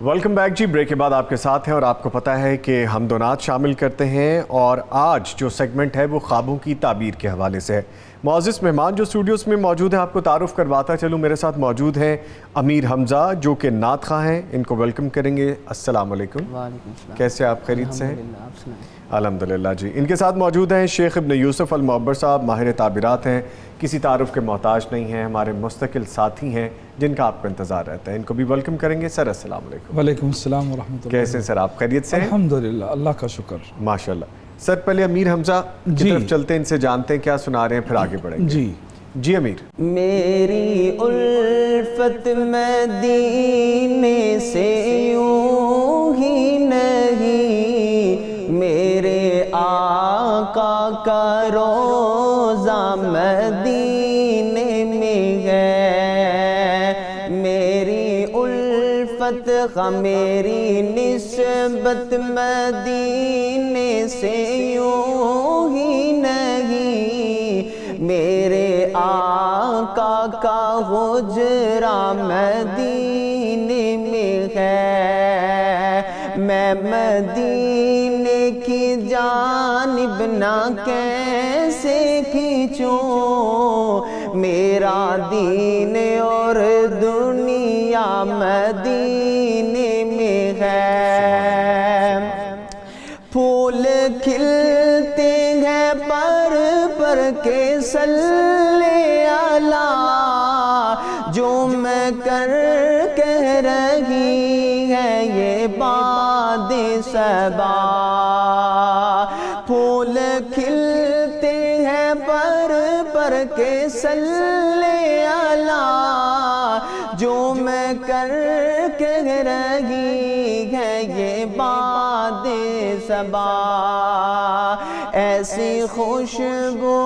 Welcome back جی. Break کے بعد آپ کے ساتھ ہیں اور آپ کو پتہ ہے کہ ہم دونات شامل کرتے ہیں اور آج جو سیگمنٹ ہے وہ خوابوں کی تعبیر کے حوالے سے ہے. معزز مہمان جو اسٹوڈیوز میں موجود ہیں آپ کو تعارف کرواتا چلوں. میرے ساتھ موجود ہیں امیر حمزہ جو کہ نعت خواں ہیں. ان کو ویلکم کریں گے. السلام علیکم. وعلیکم السلام. کیسے آپ خیریت سے ہیں؟ آپ سنائیں. الحمدللہ جی. ان کے ساتھ موجود ہیں شیخ ابن یوسف المعبر صاحب. ماہر تعبیرات ہیں, کسی تعارف کے محتاج نہیں ہیں, ہمارے مستقل ساتھی ہیں جن کا آپ کو انتظار رہتا ہے. ان کو بھی ویلکم کریں گے. سر السلام علیکم. وعلیکم السلام ورحمۃ اللہ. کیسے ہیں سر آپ؟ خیریت سے ہیں؟ الحمدللہ, اللہ کا شکر. ماشاءاللہ. سر پہلے امیر حمزہ کی طرف چلتے ہیں, ان سے جانتے ہیں کیا سنا رہے ہیں, پھر آگے بڑھیں گے. جی امیر. میری الفت مدینے سے یوں ہی نہیں, میرے آقا کا روضہ مدینے میں ہے. میری الفت میری نسبت مدینے سے یوں ہی نہیں, میرے آقا کا حجرہ مدینے میں ہے. میں مدینے کی جانب نہ کیسے کھینچوں, میرا دین اور دنیا مدینے میں ہے. پھول کھلتے ہیں پر کے صلی اللہ, جو میں کر کہہ رہی ہے یہ باد صبا. پھول کھلتے ہیں پر کے صلی اللہ, جو میں کر کہہ رہی ہے یہ باد صبا. ایسی خوشبو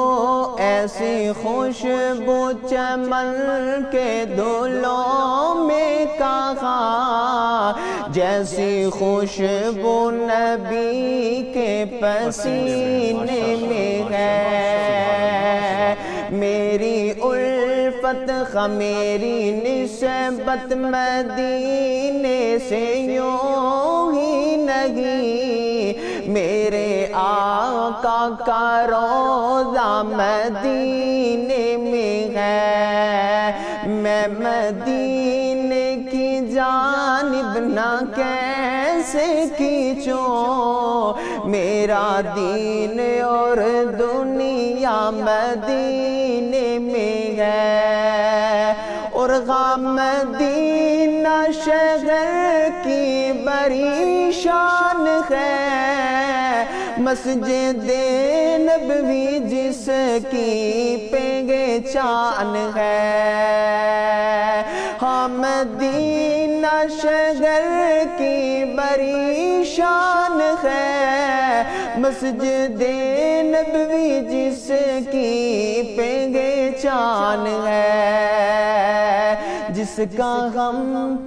چمن کے دھولوں میں کہاں, جیسی خوشبو نبی کے پسینے میں ہے. میری الفت میری نسبت مدینے سے یوں ہی نہیں, میرے آقا کا روضہ مدینے میں ہے. میں مدینے کی جانب نہ کیسے کھینچوں, میرا دین اور دنیا مدینے میں ہے. اور مدینہ شہر کی بڑی شان ہے, مسجد نبوی جس کی پہچان ہے. ہاں مدینہ شہر کی بڑی شان ہے, مسجد نبوی جس کی پہچان ہے. جس کا ہم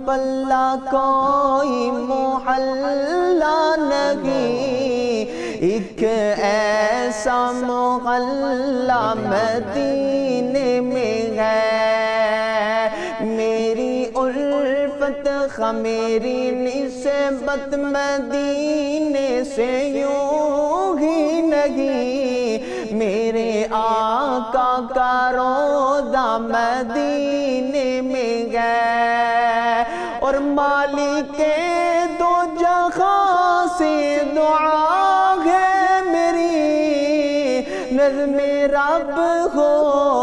پلہ کوئی محلہ نہیں, ایک ایسا محلہ مدینے میں ہے. میری الفت میری نسبت مدینے سے یوں ہی نہیں, میرے آقا کا روضہ مدینے میں ہے. اور مالک کے دو جہاں سے دعا ہے میری, نظم رب ہو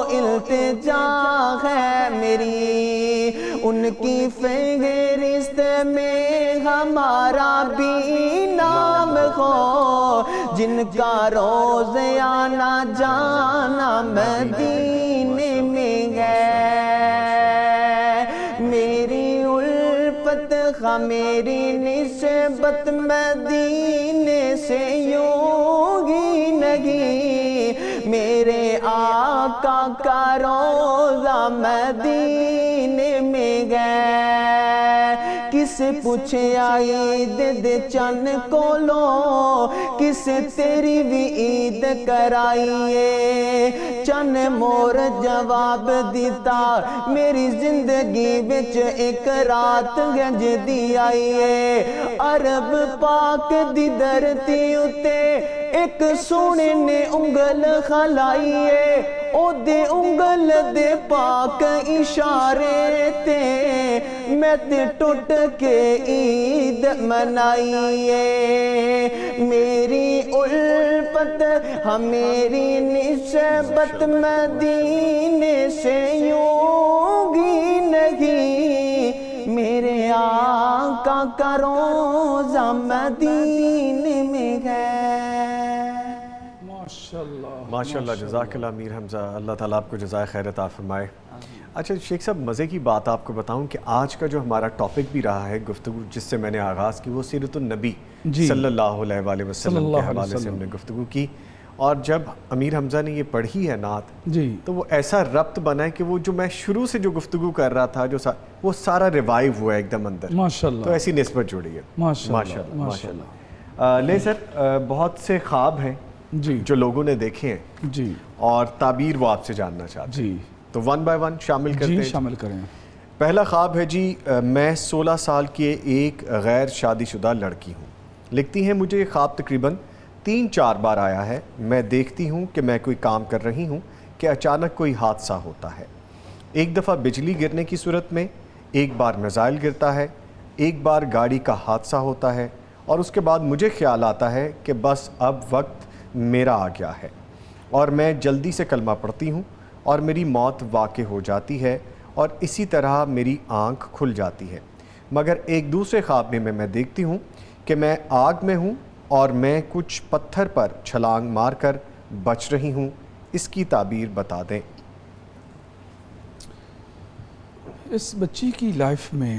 التجا ہے میری. ان کی فہرست میں ہمارا بھی نام ہو, جن کا روز آنا جانا مدینے میں ہے. میری الفت میری نسبت مدینے سے یوں ہی نہیں, میرے آقا کا روضہ مدینے میں ہے. کسے پوچھے عید دے چن کولو کسے تیری بھی عید کرائیے چن مور جواب دیتا میری زندگی بچ ایک رات گنج دی آئیے عرب پاک دی دھرتی اتے ایک سونے نے انگل خلائیے او دے انگل دے پاک اشارے تے میں تے ٹوٹ کے عید منائیے میری الفت میری نسبت مدینے سے یوں گی نہیں میرے آقا کا روزہ مدینے میں ہے ماشاءاللہ جزاک اللہ امیر حمزہ، اللہ تعالیٰ آپ کو جزائے خیر عطا فرمائے۔ اچھا شیخ صاحب، مزے کی بات آپ کو بتاؤں کہ آج کا جو ہمارا ٹاپک بھی رہا ہے گفتگو جس سے میں نے آغاز کی وہ سیرت النبی صلی اللہ علیہ وآلہ وسلم کے حوالے سے ہم نے گفتگو کی، اور جب امیر حمزہ نے یہ پڑھی ہے نعت تو وہ ایسا ربط بنا ہے کہ وہ جو میں شروع سے جو گفتگو کر رہا تھا وہ سارا ریوائیو ہوا ہے ایک دم اندر، ماشاءاللہ، تو ایسی نسبت جڑی ہے۔ ماشاءاللہ۔ لے سر، بہت سے خواب ہیں جو لوگوں نے دیکھے ہیں اور تعبیر وہ آپ سے جاننا چاہتے ہیں، تو ون بائی ون شامل کرتے ہیں۔ شامل کریں۔ پہلا خواب ہے جی، میں 16 سال کی ایک غیر شادی شدہ لڑکی ہوں، لکھتی ہیں مجھے یہ خواب تقریباً 3-4 بار آیا ہے، میں دیکھتی ہوں کہ میں کوئی کام کر رہی ہوں کہ اچانک کوئی حادثہ ہوتا ہے، ایک دفعہ بجلی گرنے کی صورت میں، ایک بار میزائل گرتا ہے، ایک بار گاڑی کا حادثہ ہوتا ہے، اور اس کے بعد مجھے خیال آتا ہے کہ بس اب وقت میرا آ گیا ہے اور میں جلدی سے کلمہ پڑھتی ہوں اور میری موت واقع ہو جاتی ہے، اور اسی طرح میری آنکھ کھل جاتی ہے، مگر ایک دوسرے خواب میں دیکھتی ہوں کہ میں آگ میں ہوں اور میں کچھ پتھر پر چھلانگ مار کر بچ رہی ہوں، اس کی تعبیر بتا دیں۔ اس بچی کی لائف میں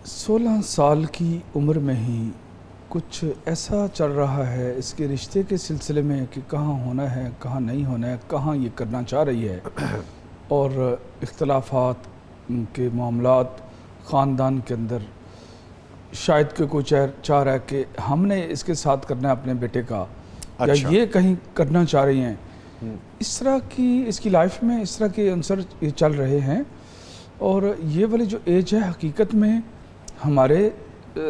16 سال کی عمر میں ہی کچھ ایسا چل رہا ہے اس کے رشتے کے سلسلے میں کہ کہاں ہونا ہے کہاں نہیں ہونا ہے، کہاں یہ کرنا چاہ رہی ہے، اور اختلافات کے معاملات خاندان کے اندر شاید کہ کوئی چاہ رہا ہے کہ ہم نے اس کے ساتھ کرنا ہے اپنے بیٹے کا، یا یہ کہیں کرنا چاہ رہی ہیں، اس طرح کی اس کی لائف میں اس طرح کے عنصر چل رہے ہیں، اور یہ والی جو ایج ہے حقیقت میں ہمارے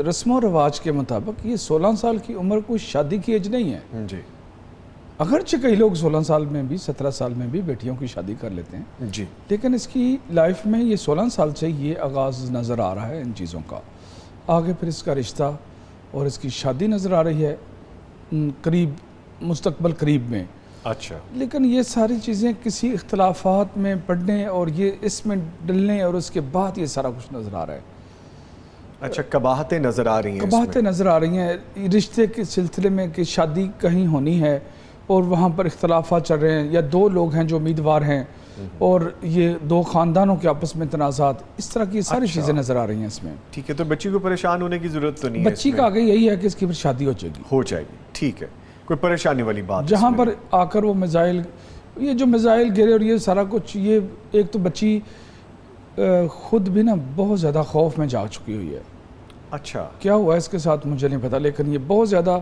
رسم و رواج کے مطابق یہ 16 سال کی عمر کوئی شادی کی ایج نہیں ہے جی، اگرچہ کئی لوگ 16 سال میں بھی 17 سال میں بھی بیٹیوں کی شادی کر لیتے ہیں جی، لیکن اس کی لائف میں یہ 16 سال سے یہ آغاز نظر آ رہا ہے ان چیزوں کا، آگے پھر اس کا رشتہ اور اس کی شادی نظر آ رہی ہے قریب مستقبل قریب میں۔ اچھا، لیکن یہ ساری چیزیں کسی اختلافات میں پڑھنے اور یہ اس میں ڈلنے اور اس کے بعد یہ سارا کچھ نظر آ رہا ہے۔ اچھا، قباحتیں نظر آ رہی ہیں، قباحتیں نظر آ رہی ہیں رشتے کے سلسلے میں کہ شادی کہیں ہونی ہے اور وہاں پر اختلافات چل رہے ہیں، یا دو لوگ ہیں جو امیدوار ہیں اور یہ دو خاندانوں کے آپس میں تنازعات، اس طرح کی ساری چیزیں نظر آ رہی ہیں اس میں۔ ٹھیک ہے، تو بچی کو پریشان ہونے کی ضرورت تو نہیں ہے، بچی کا آگے یہی ہے کہ اس کی پھر شادی ہو جائے گی، ٹھیک ہے، کوئی پریشانی والی بات جہاں پر آ کر وہ میزائل، یہ جو میزائل گرے اور یہ سارا کچھ، یہ ایک تو بچی خود بھی نا بہت زیادہ خوف میں جا چکی ہوئی ہے۔ اچھا، کیا ہوا ہے اس کے ساتھ مجھے نہیں پتا، لیکن یہ بہت زیادہ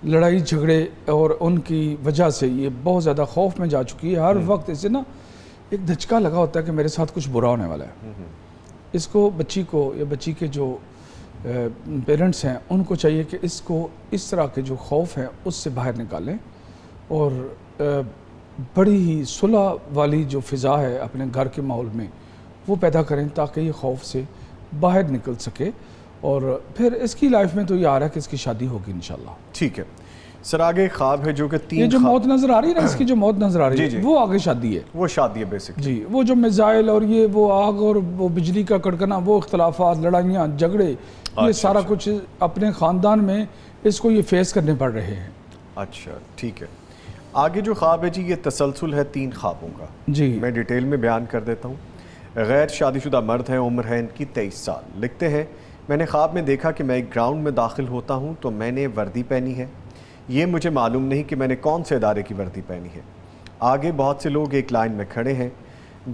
لڑائی جھگڑے اور ان کی وجہ سے یہ بہت زیادہ خوف میں جا چکی ہے، ہر وقت اسے نا ایک دھچکا لگا ہوتا ہے کہ میرے ساتھ کچھ برا ہونے والا ہے۔ اس کو بچی کو یا بچی کے جو پیرنٹس ہیں ان کو چاہیے کہ اس کو اس طرح کے جو خوف ہیں اس سے باہر نکالیں اور بڑی ہی صلح والی جو فضا ہے اپنے گھر کے ماحول میں وہ پیدا کریں تاکہ یہ خوف سے باہر نکل سکے، اور پھر اس کی لائف میں تو یہ آ رہا ہے کہ اس کی شادی ہوگی انشاءاللہ۔ ٹھیک ہے سر، آگے خواب ہے جو کہ یہ جو موت نظر آ رہی ہے نا، اس کی جو موت نظر آ رہی ہے وہ آگے شادی ہے، وہ شادی ہے بیسکلی جی، وہ جو میزائل اور یہ وہ آگ اور وہ بجلی کا کڑکنا، وہ اختلافات، لڑائیاں، جھگڑے، یہ سارا کچھ اپنے خاندان میں اس کو یہ فیس کرنے پڑ رہے ہیں۔ اچھا ٹھیک ہے، آگے جو خواب ہے جی یہ تسلسل ہے 3 خوابوں کا، جی میں ڈیٹیل میں بیان کر دیتا ہوں۔ غیر شادی شدہ مرد ہیں، عمر ہے ان کی 23 سال، لکھتے ہیں میں نے خواب میں دیکھا کہ میں ایک گراؤنڈ میں داخل ہوتا ہوں تو میں نے وردی پہنی ہے، یہ مجھے معلوم نہیں کہ میں نے کون سے ادارے کی وردی پہنی ہے، آگے بہت سے لوگ ایک لائن میں کھڑے ہیں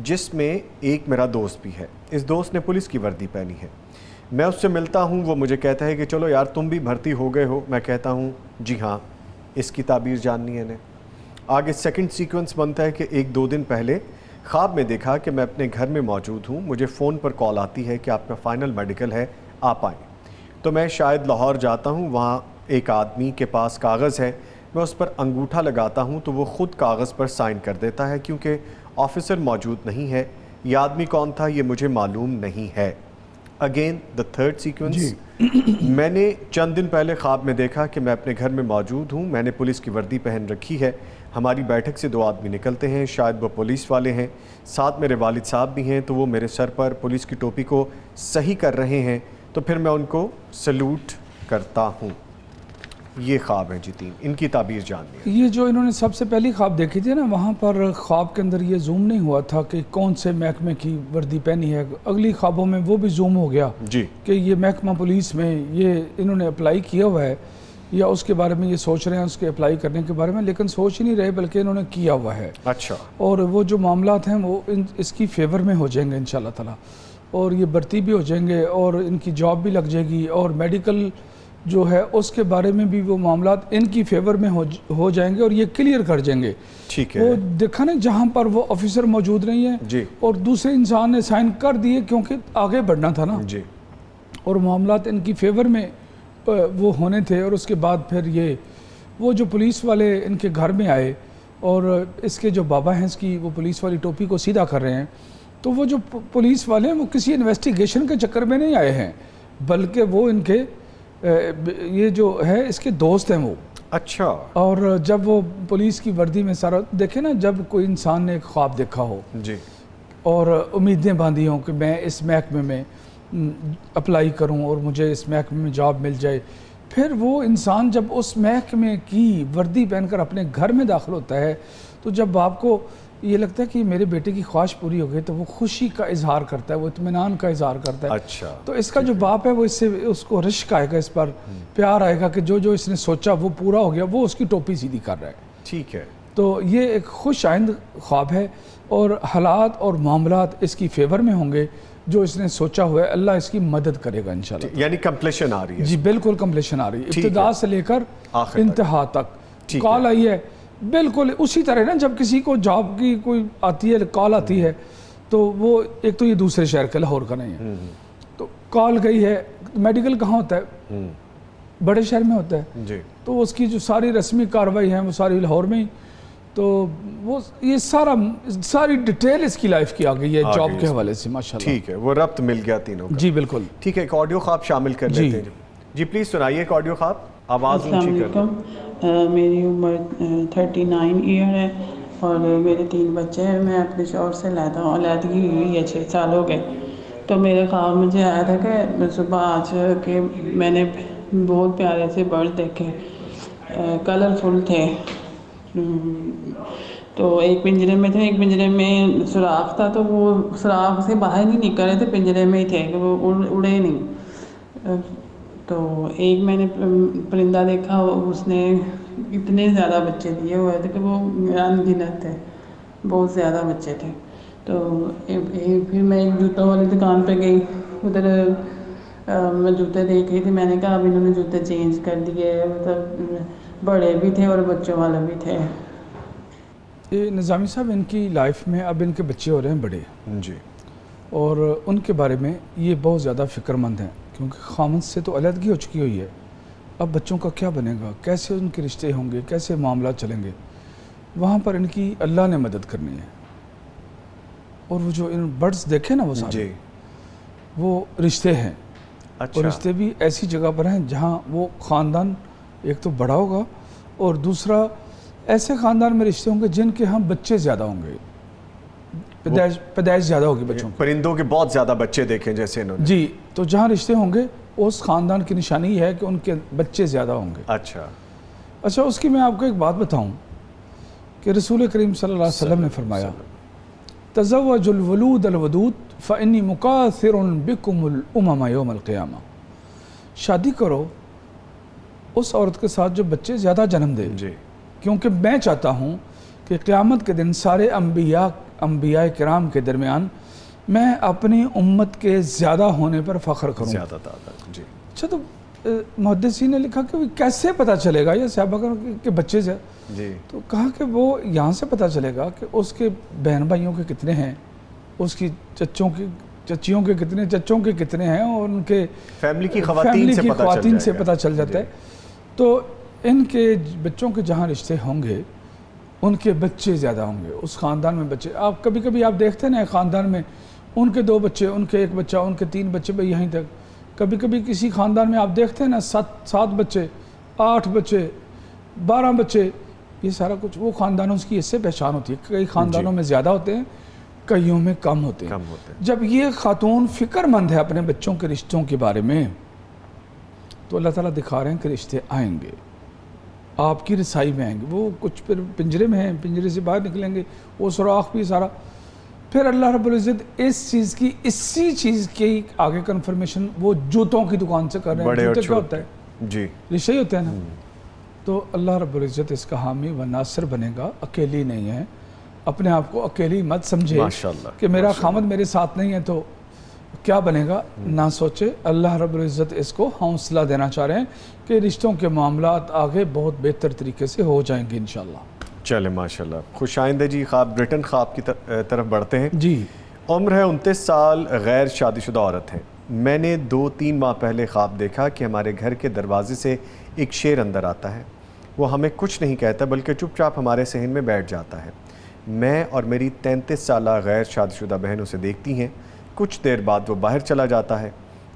جس میں ایک میرا دوست بھی ہے، اس دوست نے پولیس کی وردی پہنی ہے، میں اس سے ملتا ہوں, وہ مجھے کہتا ہے کہ چلو یار تم بھی بھرتی ہو گئے ہو. میں کہتا ہوں جی ہاں, اس کی تعبیر جاننی ہے انہیں. آگے سیکنڈ سیکوینس بنتا ہے کہ 1-2 دن پہلے خواب میں دیکھا کہ میں اپنے گھر میں موجود ہوں, مجھے فون پر کال آتی ہے کہ آپ کا فائنل میڈیکل ہے, آپ آئیں. تو میں شاید لاہور جاتا ہوں, وہاں ایک آدمی کے پاس کاغذ ہے, میں اس پر انگوٹھا لگاتا ہوں تو وہ خود کاغذ پر سائن کر دیتا ہے کیونکہ آفیسر موجود نہیں ہے. یہ آدمی کون تھا یہ مجھے معلوم نہیں ہے. اگین دا تھرڈ سیکوینس, میں نے چند دن پہلے خواب میں دیکھا کہ میں اپنے گھر میں موجود ہوں, میں نے پولیس کی وردی پہن رکھی ہے, ہماری بیٹھک سے 2 آدمی نکلتے ہیں, شاید وہ پولیس والے ہیں, ساتھ میرے والد صاحب بھی ہیں, تو وہ میرے سر پر پولیس کی ٹوپی کو صحیح کر رہے ہیں, تو پھر میں ان کو سلوٹ کرتا ہوں. یہ خواب ہیں جی 3, ان کی تعبیر جاننی ہے. یہ جو انہوں نے سب سے پہلی خواب دیکھی تھی نا, وہاں پر خواب کے اندر یہ زوم نہیں ہوا تھا کہ کون سے محکمے کی وردی پہنی ہے. اگلی خوابوں میں وہ بھی زوم ہو گیا جی کہ یہ محکمہ پولیس میں یہ انہوں نے اپلائی کیا ہوا ہے, یا اس کے بارے میں یہ سوچ رہے ہیں اس کے اپلائی کرنے کے بارے میں, لیکن سوچ ہی نہیں رہے بلکہ انہوں نے کیا ہوا ہے. اچھا, اور وہ جو معاملات ہیں وہ اس کی فیور میں ہو جائیں گے انشاءاللہ تعالیٰ, اور یہ بھرتی بھی ہو جائیں گے اور ان کی جاب بھی لگ جائے گی, اور میڈیکل جو ہے اس کے بارے میں بھی وہ معاملات ان کی فیور میں ہو جائیں گے اور یہ کلیئر کر جائیں گے. ٹھیک ہے, وہ دیکھا نا جہاں پر وہ آفیسر موجود نہیں ہے جی اور دوسرے انسان نے سائن کر دیے کیونکہ آگے بڑھنا تھا نا, جی اور معاملات ان کی فیور میں وہ ہونے تھے. اور اس کے بعد پھر یہ وہ جو پولیس والے ان کے گھر میں آئے اور اس کے جو بابا ہیں اس کی وہ پولیس والی ٹوپی کو سیدھا کر رہے ہیں, تو وہ جو پولیس والے ہیں وہ کسی انویسٹیگیشن کے چکر میں نہیں آئے ہیں بلکہ وہ ان کے یہ جو ہے اس کے دوست ہیں وہ. اچھا, اور جب وہ پولیس کی وردی میں سارا دیکھیں نا, جب کوئی انسان نے ایک خواب دیکھا ہو جی اور امیدیں باندھی ہوں کہ میں اس محکمے میں اپلائی کروں اور مجھے اس محکمے میں جاب مل جائے, پھر وہ انسان جب اس محکمے کی وردی پہن کر اپنے گھر میں داخل ہوتا ہے تو جب آپ کو یہ لگتا ہے کہ میرے بیٹے کی خواہش پوری ہو گئی تو وہ خوشی کا اظہار کرتا ہے, وہ اطمینان کا اظہار کرتا ہے. اچھا, تو اس کا جو باپ ہے وہ اس سے اس کو رشک آئے گا, اس پر پیار آئے گا کہ جو اس نے سوچا وہ پورا ہو گیا, وہ اس کی ٹوپی سیدھی کر رہا ہے. ٹھیک ہے, تو یہ ایک خوش آئند خواب ہے اور حالات اور معاملات اس کی فیور میں ہوں گے جو اس نے سوچا ہوا ہے, اللہ اس کی مدد کرے گا انشاءاللہ. یعنی کمپلیشن آ رہی ہے. جی بالکل کمپلیشن آ رہی ہے, ابتدا سے لے کر آخر انتہا تک. کال آئی ہے بالکل اسی طرح نا, جب کسی کو جاب کی کوئی آتی ہے کال آتی ہے تو وہ ایک تو یہ دوسرے شہر کا لاہور کا نہیں ہے, تو کال گئی ہے, میڈیکل کہاں ہوتا ہے بڑے شہر میں ہوتا ہے جی, تو اس کی جو ساری رسمی کارروائی ہیں وہ ساری لاہور میں ہی, تو وہ یہ ساری ڈیٹیل اس کی لائف کی آ گئی ہے جاب کے حوالے سے ماشاءاللہ. ٹھیک ہے, وہ ربط مل گیا تینوں کا. جی بالکل. ٹھیک ہے, ایک آڈیو خواب شامل کر لیتے ہیں. جی پلیز سنائیے ایک آڈیو خواب, آواز اونچی کر دیں. میری عمر 39 ایئر ہے اور میرے 3 بچے ہیں. میں اپنے شوہر سے علیحدگی ہوئی ہے 6 سال ہو گئے. تو میرے خواب مجھے آیا تھا کہ صبح آج کہ میں نے بہت پیارے سے برڈ دیکھے, کلرفل تھے, تو ایک پنجرے میں تھے, ایک پنجرے میں سوراخ تھا, تو وہ سوراخ سے باہر نہیں نکل رہے تھے, پنجرے میں ہی تھے کہ وہ اڑے نہیں. تو ایک میں نے پرندہ دیکھا, اس نے اتنے زیادہ بچے دیے ہوئے تھے کہ وہ ان گنت تھے, بہت زیادہ بچے تھے. تو پھر میں ایک جوتوں والی دکان پہ گئی, ادھر میں جوتے دیکھ رہی تھی. میں نے کہا اب انہوں نے جوتے چینج کر دیے, مطلب بڑے بھی تھے اور بچوں والے بھی تھے. یہ نظامی صاحب ان کی لائف میں اب ان کے بچے ہو رہے ہیں بڑے جی, اور ان کے بارے میں یہ بہت زیادہ فکر مند ہیں کیونکہ خامد سے تو علیحدگی ہو چکی ہوئی ہے. اب بچوں کا کیا بنے گا, کیسے ان کے رشتے ہوں گے, کیسے معاملات چلیں گے, وہاں پر ان کی اللہ نے مدد کرنی ہے. اور وہ جو ان برڈز دیکھے نا وہ سارے وہ رشتے ہیں. اور رشتے بھی ایسی جگہ پر ہیں جہاں وہ خاندان ایک تو بڑا ہوگا اور دوسرا ایسے خاندان میں رشتے ہوں گے جن کے ہم بچے زیادہ ہوں گے, پیدائش زیادہ ہوگی بچوں کی. پرندوں کے بہت زیادہ بچے دیکھیں جیسے انہوں نے. جی, تو جہاں رشتے ہوں گے اس خاندان کی نشانی یہ ہے کہ ان کے بچے زیادہ ہوں گے. اچھا اس کی میں آپ کو ایک بات بتاؤں کہ رسول کریم صلی اللہ علیہ وسلم نے فرمایا تزوج الولود الودود فإنی مکاثر بکم الامم یوم القیامہ. شادی کرو اس عورت کے ساتھ جو بچے زیادہ جنم دے, کیونکہ میں چاہتا ہوں کہ قیامت کے دن سارے انبیاء کرام کے درمیان میں اپنی امت کے زیادہ ہونے پر فخر کروں. زیادہ تعداد. جی اچھا تو محدثین نے لکھا کہ کیسے پتہ چلے گا یہ صحابہ کے بچے سے؟ جی تو کہا کہ وہ یہاں سے پتہ چلے گا کہ اس کے بہن بھائیوں کے کتنے ہیں, اس کی چچیوں کے کتنے, چچوں کے کتنے ہیں, اور ان کے فیملی کی خواتین سے پتہ چل جاتا ہے. تو ان کے بچوں کے جہاں رشتے ہوں گے ان کے بچے زیادہ ہوں گے, اس خاندان میں بچے. آپ کبھی آپ دیکھتے ہیں نا خاندان میں ان کے 2 بچے, ان کے 1 بچہ, ان کے 3 بچے, بھئی یہیں تک. کبھی کسی خاندان میں آپ دیکھتے ہیں نا 7 بچے, 8 بچے, 12 بچے. یہ سارا کچھ وہ خاندانوں کی اس سے پہچان ہوتی ہے. کئی خاندانوں میں زیادہ ہوتے ہیں, کئیوں میں کم ہوتے ہیں. جب یہ خاتون فکر مند ہے اپنے بچوں کے رشتوں کے بارے میں, تو اللہ تعالیٰ دکھا رہے ہیں کہ رشتے آئیں گے, آپ کی رسائی میں آئیں گے. وہ کچھ پھر پنجرے میں ہیں, پنجرے سے باہر نکلیں گے, وہ سوراخ بھی سارا. پھر اللہ رب العزت اسی چیز کی آگے کنفرمیشن وہ جوتوں کی دکان سے کر رہے ہیں. جوتے کیا ہوتا ہے؟ جی رشتے ہی ہوتے ہیں نا. تو اللہ رب العزت اس کا حامی و ناصر بنے گا, اکیلی نہیں ہے. اپنے آپ کو اکیلی مت سمجھے کہ میرا خامد میرے ساتھ نہیں ہے تو کیا بنے گا, نہ سوچے. اللہ رب العزت اس کو حوصلہ دینا چاہ رہے ہیں کہ رشتوں کے معاملات آگے بہت بہتر طریقے سے ہو جائیں گے انشاءاللہ. چلے ماشاءاللہ. خوش آئندہ جی. خواب برٹن خواب کی طرف بڑھتے ہیں. جی. عمر ہے 29 سال, غیر شادی شدہ عورت ہے. میں نے 2-3 ماہ پہلے خواب دیکھا کہ ہمارے گھر کے دروازے سے ایک شیر اندر آتا ہے. وہ ہمیں کچھ نہیں کہتا بلکہ چپ چاپ ہمارے صحن میں بیٹھ جاتا ہے. میں اور میری 33 سالہ غیر شادی شدہ بہن اسے دیکھتی ہیں. کچھ دیر بعد وہ باہر چلا جاتا ہے.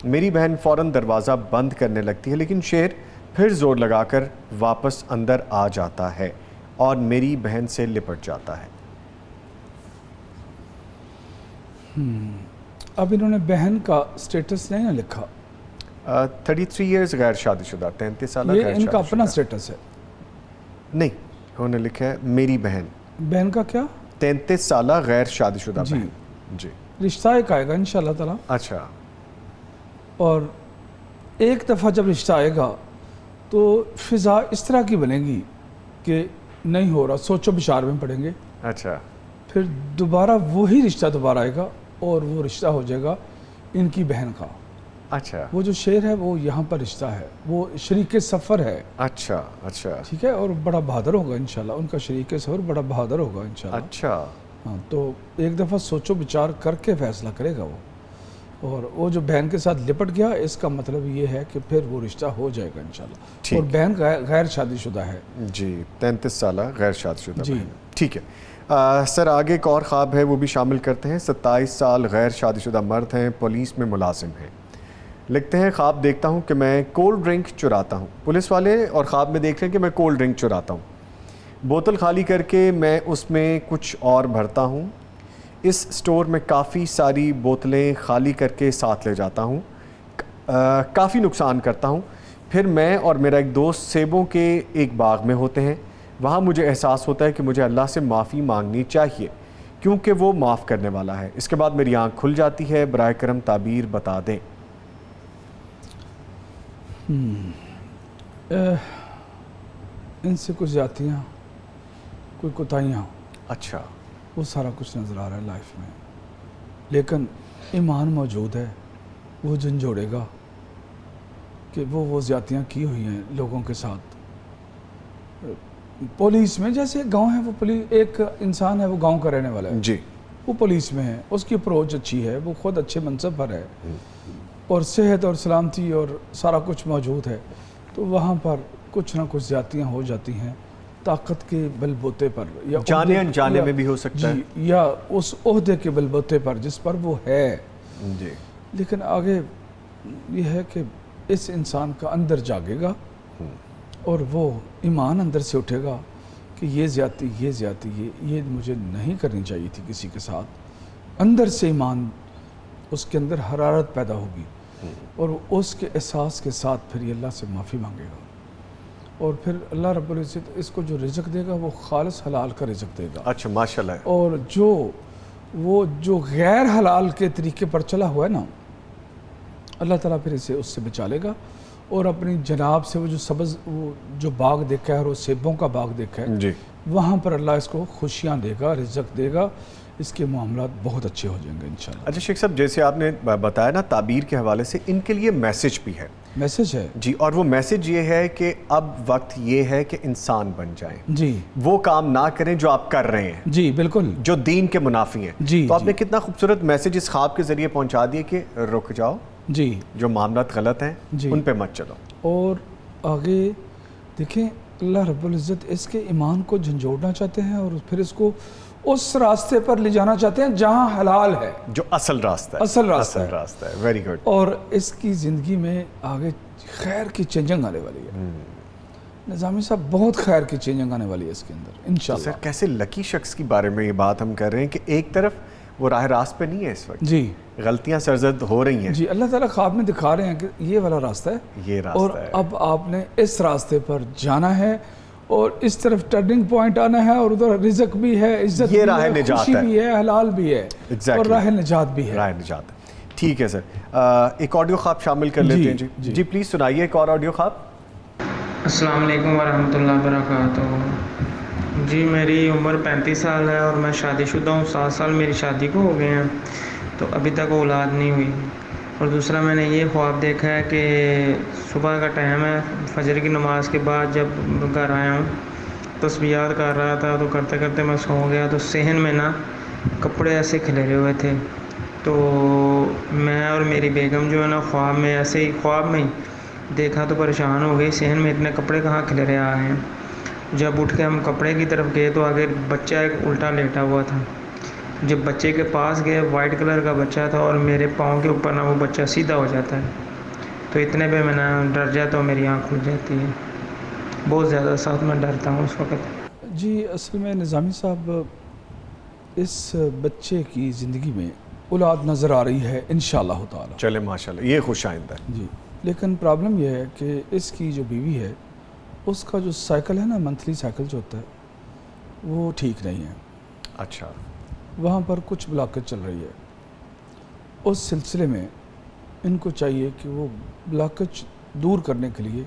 میری بہن فوراً دروازہ بند کرنے لگتی ہے, لیکن شیر پھر زور لگا کر واپس اندر آ جاتا ہے اور میری بہن سے لپٹ جاتا ہے. اب انہوں نے بہن کا سٹیٹس نہیں نہ لکھا. 33 ایئرز غیر شادی شدہ, 33 سالہ غیر شادی شدہ. یہ ان کا اپنا سٹیٹس ہے؟ نہیں, انہوں نے لکھا ہے میری بہن. بہن کا کیا؟ 33 سالہ غیر شادی شدہ جی. بہن. جی. رشتہ ایک آئے گا انشاءاللہ تعالیٰ. اچھا. اور ایک دفعہ جب رشتہ آئے گا تو فضا اس طرح کی بنے گی کہ نہیں ہو رہا, سوچو بچار میں پڑیں گے. اچھا. پھر دوبارہ وہی رشتہ دوبارہ آئے گا اور وہ رشتہ ہو جائے گا ان کی بہن کا. اچھا. وہ جو شیر ہے وہ یہاں پر رشتہ ہے, وہ شریک سفر ہے. اچھا. اچھا. ٹھیک ہے, اور بڑا بہادر ہوگا انشاءاللہ. ان کا شریک سفر بڑا بہادر ہوگا انشاءاللہ. اچھا. ہاں, تو ایک دفعہ سوچو بچار کر کے فیصلہ کرے گا وہ. اور وہ جو بہن کے ساتھ لپٹ گیا, اس کا مطلب یہ ہے کہ پھر وہ رشتہ ہو جائے گا انشاءاللہ. اور بہن غیر شادی شدہ ہے. جی. 33 سالہ غیر شادی شدہ. جی. ٹھیک ہے سر. آگے ایک اور خواب ہے, وہ بھی شامل کرتے ہیں. 27 سال غیر شادی شدہ مرد ہیں, پولیس میں ملازم ہیں. لکھتے ہیں خواب دیکھتا ہوں کہ میں کولڈ ڈرنک چراتا ہوں. پولیس والے اور خواب میں دیکھ رہے ہیں کہ میں کولڈ ڈرنک چراتا ہوں. بوتل خالی کر کے میں اس میں کچھ اور بھرتا ہوں. اس سٹور میں کافی ساری بوتلیں خالی کر کے ساتھ لے جاتا ہوں. کافی نقصان کرتا ہوں. پھر میں اور میرا ایک دوست سیبوں کے ایک باغ میں ہوتے ہیں. وہاں مجھے احساس ہوتا ہے کہ مجھے اللہ سے معافی مانگنی چاہیے کیونکہ وہ معاف کرنے والا ہے. اس کے بعد میری آنکھ کھل جاتی ہے. برائے کرم تعبیر بتا دیں. ان سے کچھ زیادتیاں, کوئی کوتاہیاں, اچھا, وہ سارا کچھ نظر آ رہا ہے لائف میں. لیکن ایمان موجود ہے, وہ جھنجھوڑے گا کہ وہ زیادتیاں کی ہوئی ہیں لوگوں کے ساتھ. پولیس میں جیسے گاؤں ہے, وہ ایک انسان ہے, وہ گاؤں کا رہنے والا ہے. جی. وہ پولیس میں ہے, اس کی اپروچ اچھی ہے, وہ خود اچھے منصب پر ہے, اور صحت اور سلامتی اور سارا کچھ موجود ہے. تو وہاں پر کچھ نہ کچھ زیادتیاں ہو جاتی ہیں طاقت کے بل بوتے پر, یا جانے انجانے میں بھی ہو سکتا ہے, یا اس عہدے کے بل بوتے پر جس پر وہ ہے. جی. لیکن آگے یہ ہے کہ اس انسان کا اندر جاگے گا اور وہ ایمان اندر سے اٹھے گا کہ یہ زیادتی یہ مجھے نہیں کرنی چاہیے تھی کسی کے ساتھ. اندر سے ایمان, اس کے اندر حرارت پیدا ہوگی اور اس کے احساس کے ساتھ پھر یہ اللہ سے معافی مانگے گا. اور پھر اللہ رب العزت اس کو جو رزق دے گا وہ خالص حلال کا رزق دے گا. اچھا ماشاءاللہ. اور جو غیر حلال کے طریقے پر چلا ہوا ہے نا, اللہ تعالیٰ پھر اسے اس سے بچا لے گا. اور اپنی جناب سے وہ جو سبز وہ جو باغ دیکھا ہے اور وہ سیبوں کا باغ دیکھا ہے, جی, وہاں پر اللہ اس کو خوشیاں دے گا، رزق دے گا، اس کے معاملات بہت اچھے ہو جائیں گے انشاءاللہ۔ اچھا شیخ صاحب، جیسے آپ نے بتایا نا تعبیر کے حوالے سے، ان کے لیے میسج بھی ہے۔ میسج ہے جی، اور وہ میسج یہ ہے کہ اب وقت یہ ہے کہ انسان بن جائیں، جی وہ کام نہ کریں جو آپ کر رہے ہیں، جی بالکل جو دین کے منافی ہیں۔ جی تو آپ نے کتنا خوبصورت میسج اس خواب کے ذریعے پہنچا دیے کہ رک جاؤ، جی جو معاملات غلط ہیں جی ان پہ مت چلو۔ اور آگے دیکھیں اللہ رب العزت اس کے ایمان کو جھنجھوڑنا چاہتے ہیں اور پھر اس کو اس راستے پر لے جانا چاہتے ہیں جہاں حلال ہے، جو اصل راستہ ہے، اصل راستہ ہے۔ راستہ ہے۔ Very good. اور اس کی زندگی میں آگے خیر کی چینجنگ آنے والی ہے۔ نظامی صاحب بہت خیر کی چینجنگ آنے والی ہے اس کے اندر تو انشاءاللہ۔ سر کیسے لکی شخص کی بارے میں یہ بات ہم کر رہے ہیں کہ ایک طرف وہ راہ راست پہ نہیں ہے اس وقت، جی غلطیاں سرزد ہو رہی ہیں، جی اللہ تعالیٰ خواب میں دکھا رہے ہیں کہ یہ والا راستہ ہے یہ اور راستہ ہے۔ اب آپ نے اس راستے پر جانا ہے اور اس طرف ٹرننگ پوائنٹ آنا ہے اور ادھر رزق بھی ہے، عزت یہ بھی راہ ہے، نجات خوشی ہے۔ بھی ہے، حلال بھی ہے Exactly۔ اور راہ نجات بھی ہے۔ راہ نجات۔ ٹھیک ہے سر، ایک آڈیو خواب شامل کر لیتے ہیں۔ جی پلیز سنائیے ایک اور آڈیو خواب۔ السلام علیکم ورحمۃ اللہ وبرکاتہ۔ جی میری عمر 35 سال ہے اور میں شادی شدہ ہوں، 7 سال میری شادی کو ہو گئے ہیں، تو ابھی تک اولاد نہیں ہوئی۔ اور دوسرا میں نے یہ خواب دیکھا ہے کہ صبح کا ٹائم ہے، فجر کی نماز کے بعد جب گھر آیا ہوں تسبیحات کر رہا تھا، تو کرتے کرتے میں سو گیا، تو صحن میں نا کپڑے ایسے کھلرے ہوئے تھے، تو میں اور میری بیگم جو ہے نا خواب میں ایسے ہی خواب میں ہی دیکھا تو پریشان ہو گئی، صحن میں اتنے کپڑے کہاں کھلرے آ گئے ہیں۔ جب اٹھ کے ہم کپڑے کی طرف گئے تو آگے بچہ ایک الٹا لیٹا ہوا تھا۔ جب بچے کے پاس گئے، وائٹ کلر کا بچہ تھا اور میرے پاؤں کے اوپر نا وہ بچہ سیدھا ہو جاتا ہے، تو اتنے پہ میں نا ڈر جاتا ہوں، میری آنکھ کھل جاتی ہے، بہت زیادہ سخت میں ڈرتا ہوں اس وقت۔ جی اصل میں نظامی صاحب اس بچے کی زندگی میں اولاد نظر آ رہی ہے انشاءاللہ تعالی۔ چلے ماشاءاللہ، یہ خوش آئندہ ہے۔ جی لیکن پرابلم یہ ہے کہ اس کی جو بیوی ہے اس کا جو سائیکل ہے نا، منتھلی سائیکل جو ہوتا ہے وہ ٹھیک نہیں ہے، اچھا، وہاں پر کچھ بلاکت چل رہی ہے۔ اس سلسلے میں ان کو چاہیے کہ وہ بلاکت دور کرنے کے لیے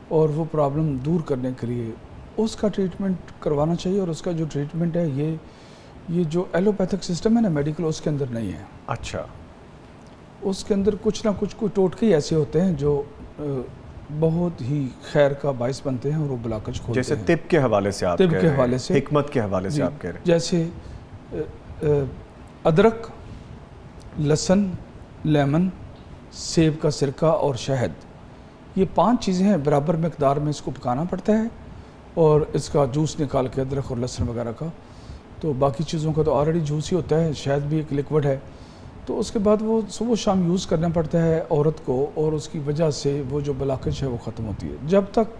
اور وہ پرابلم دور کرنے کے لیے اس کا ٹریٹمنٹ کروانا چاہیے، اور اس کا جو ٹریٹمنٹ ہے یہ جو ایلوپیتھک سسٹم ہے نا میڈیکل، اس کے اندر نہیں ہے۔ اچھا، اس کے اندر کچھ نہ کچھ کوئی ٹوٹکے ایسے ہوتے ہیں جو بہت ہی خیر کا باعث بنتے ہیں اور وہ بلاکج کھولتے ہیں۔ جیسے طب کے حوالے سے آپ طب کہہ کے رہے حوالے ہیں، سے، حکمت کے حوالے سے آپ کہہ رہے ہیں۔ جیسے ادرک، لہسن، لیمن، سیب کا سرکہ اور شہد، یہ 5 چیزیں ہیں، برابر مقدار میں اس کو پکانا پڑتا ہے اور اس کا جوس نکال کے ادرک اور لہسن وغیرہ کا، تو باقی چیزوں کا تو آلریڈی جوس ہی ہوتا ہے، شہد بھی ایک لیکوڈ ہے، تو اس کے بعد وہ صبح شام یوز کرنا پڑتا ہے عورت کو، اور اس کی وجہ سے وہ جو بلاکج ہے وہ ختم ہوتی ہے۔ جب تک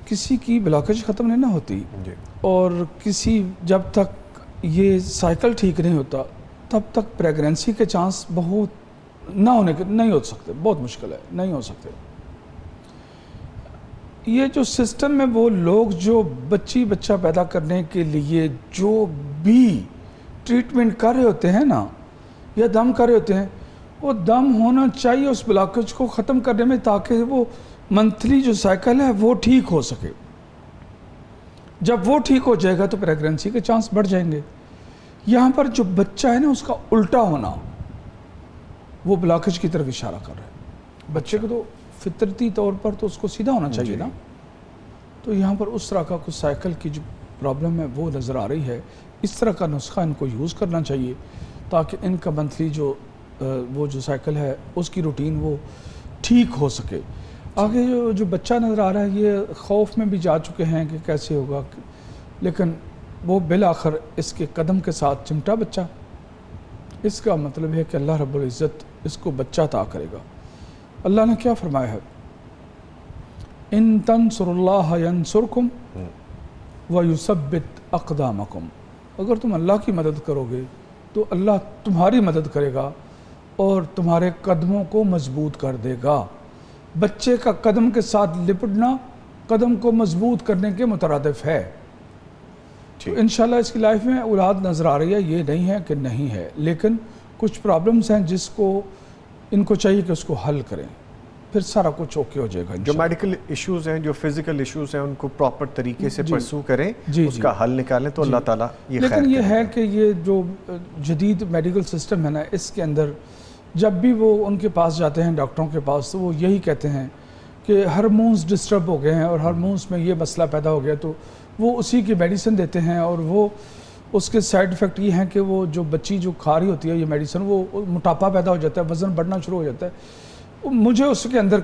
کسی کی بلاکج ختم نہیں نہ ہوتی جی، اور جب تک یہ سائیکل ٹھیک نہیں ہوتا تب تک پریگنینسی کے چانس بہت نہ ہونے کے نہیں ہو سکتے، بہت مشکل ہے، نہیں ہو سکتے۔ یہ جو سسٹم میں وہ لوگ جو بچہ پیدا کرنے کے لیے جو بھی ٹریٹمنٹ کر رہے ہوتے ہیں نا، یا دم کر رہے ہوتے ہیں، وہ دم ہونا چاہیے اس بلاکج کو ختم کرنے میں، تاکہ وہ منتھلی جو سائیکل ہے وہ ٹھیک ہو سکے۔ جب وہ ٹھیک ہو جائے گا تو پریگنینسی کے چانس بڑھ جائیں گے۔ یہاں پر جو بچہ ہے نا اس کا الٹا ہونا، وہ بلاکج کی طرف اشارہ کر رہا ہے۔ بچے کو تو فطرتی طور پر تو اس کو سیدھا ہونا چاہیے نا، تو یہاں پر اس طرح کا کچھ سائیکل کی جو پرابلم ہے وہ نظر آ رہی ہے۔ اس طرح کا نسخہ ان کو یوز کرنا چاہیے تاکہ ان کا منتھلی وہ جو سائیکل ہے اس کی روٹین وہ ٹھیک ہو سکے۔ آگے جو بچہ نظر آ رہا ہے یہ خوف میں بھی جا چکے ہیں کہ کیسے ہوگا، لیکن وہ بالآخر اس کے قدم کے ساتھ چمٹا بچہ، اس کا مطلب ہے کہ اللہ رب العزت اس کو بچہ عطا کرے گا۔ اللہ نے کیا فرمایا ہے؟ ان تنصر اللہ ینصرکم ویثبت اقدامکم، اگر تم اللہ کی مدد کرو گے تو اللہ تمہاری مدد کرے گا اور تمہارے قدموں کو مضبوط کر دے گا۔ بچے کا قدم کے ساتھ لپٹنا قدم کو مضبوط کرنے کے مترادف ہے۔ تو انشاءاللہ اس کی لائف میں اولاد نظر آ رہی ہے، یہ نہیں ہے کہ نہیں ہے، لیکن کچھ پرابلمز ہیں جس کو ان کو چاہیے کہ اس کو حل کریں، پھر سارا کچھ اوکے ہو جائے گا جو انشاءاللہ۔ میڈیکل ایشوز ہیں، جو فزیکل ایشوز ہیں، ان کو پراپر طریقے سے جی۔ پرسو کریں، جی، اس جی۔ کا حل نکالیں تو اللہ تعالیٰ یہ خیر لیکن یہ کرے ہے گا۔ کہ یہ جو جدید میڈیکل سسٹم ہے نا، اس کے اندر جب بھی وہ ان کے پاس جاتے ہیں ڈاکٹروں کے پاس، تو وہ یہی کہتے ہیں کہ ہارمونز ڈسٹرب ہو گئے ہیں اور ہارمونز میں یہ مسئلہ پیدا ہو گیا، تو وہ اسی کی میڈیسن دیتے ہیں، اور وہ اس کے سائیڈ ایفیکٹ یہ ہیں کہ وہ جو بچی جو کھا رہی ہوتی ہے یہ میڈیسن، وہ موٹاپا پیدا ہو جاتا ہے، وزن بڑھنا شروع ہو جاتا ہے۔ مجھے اس کے اندر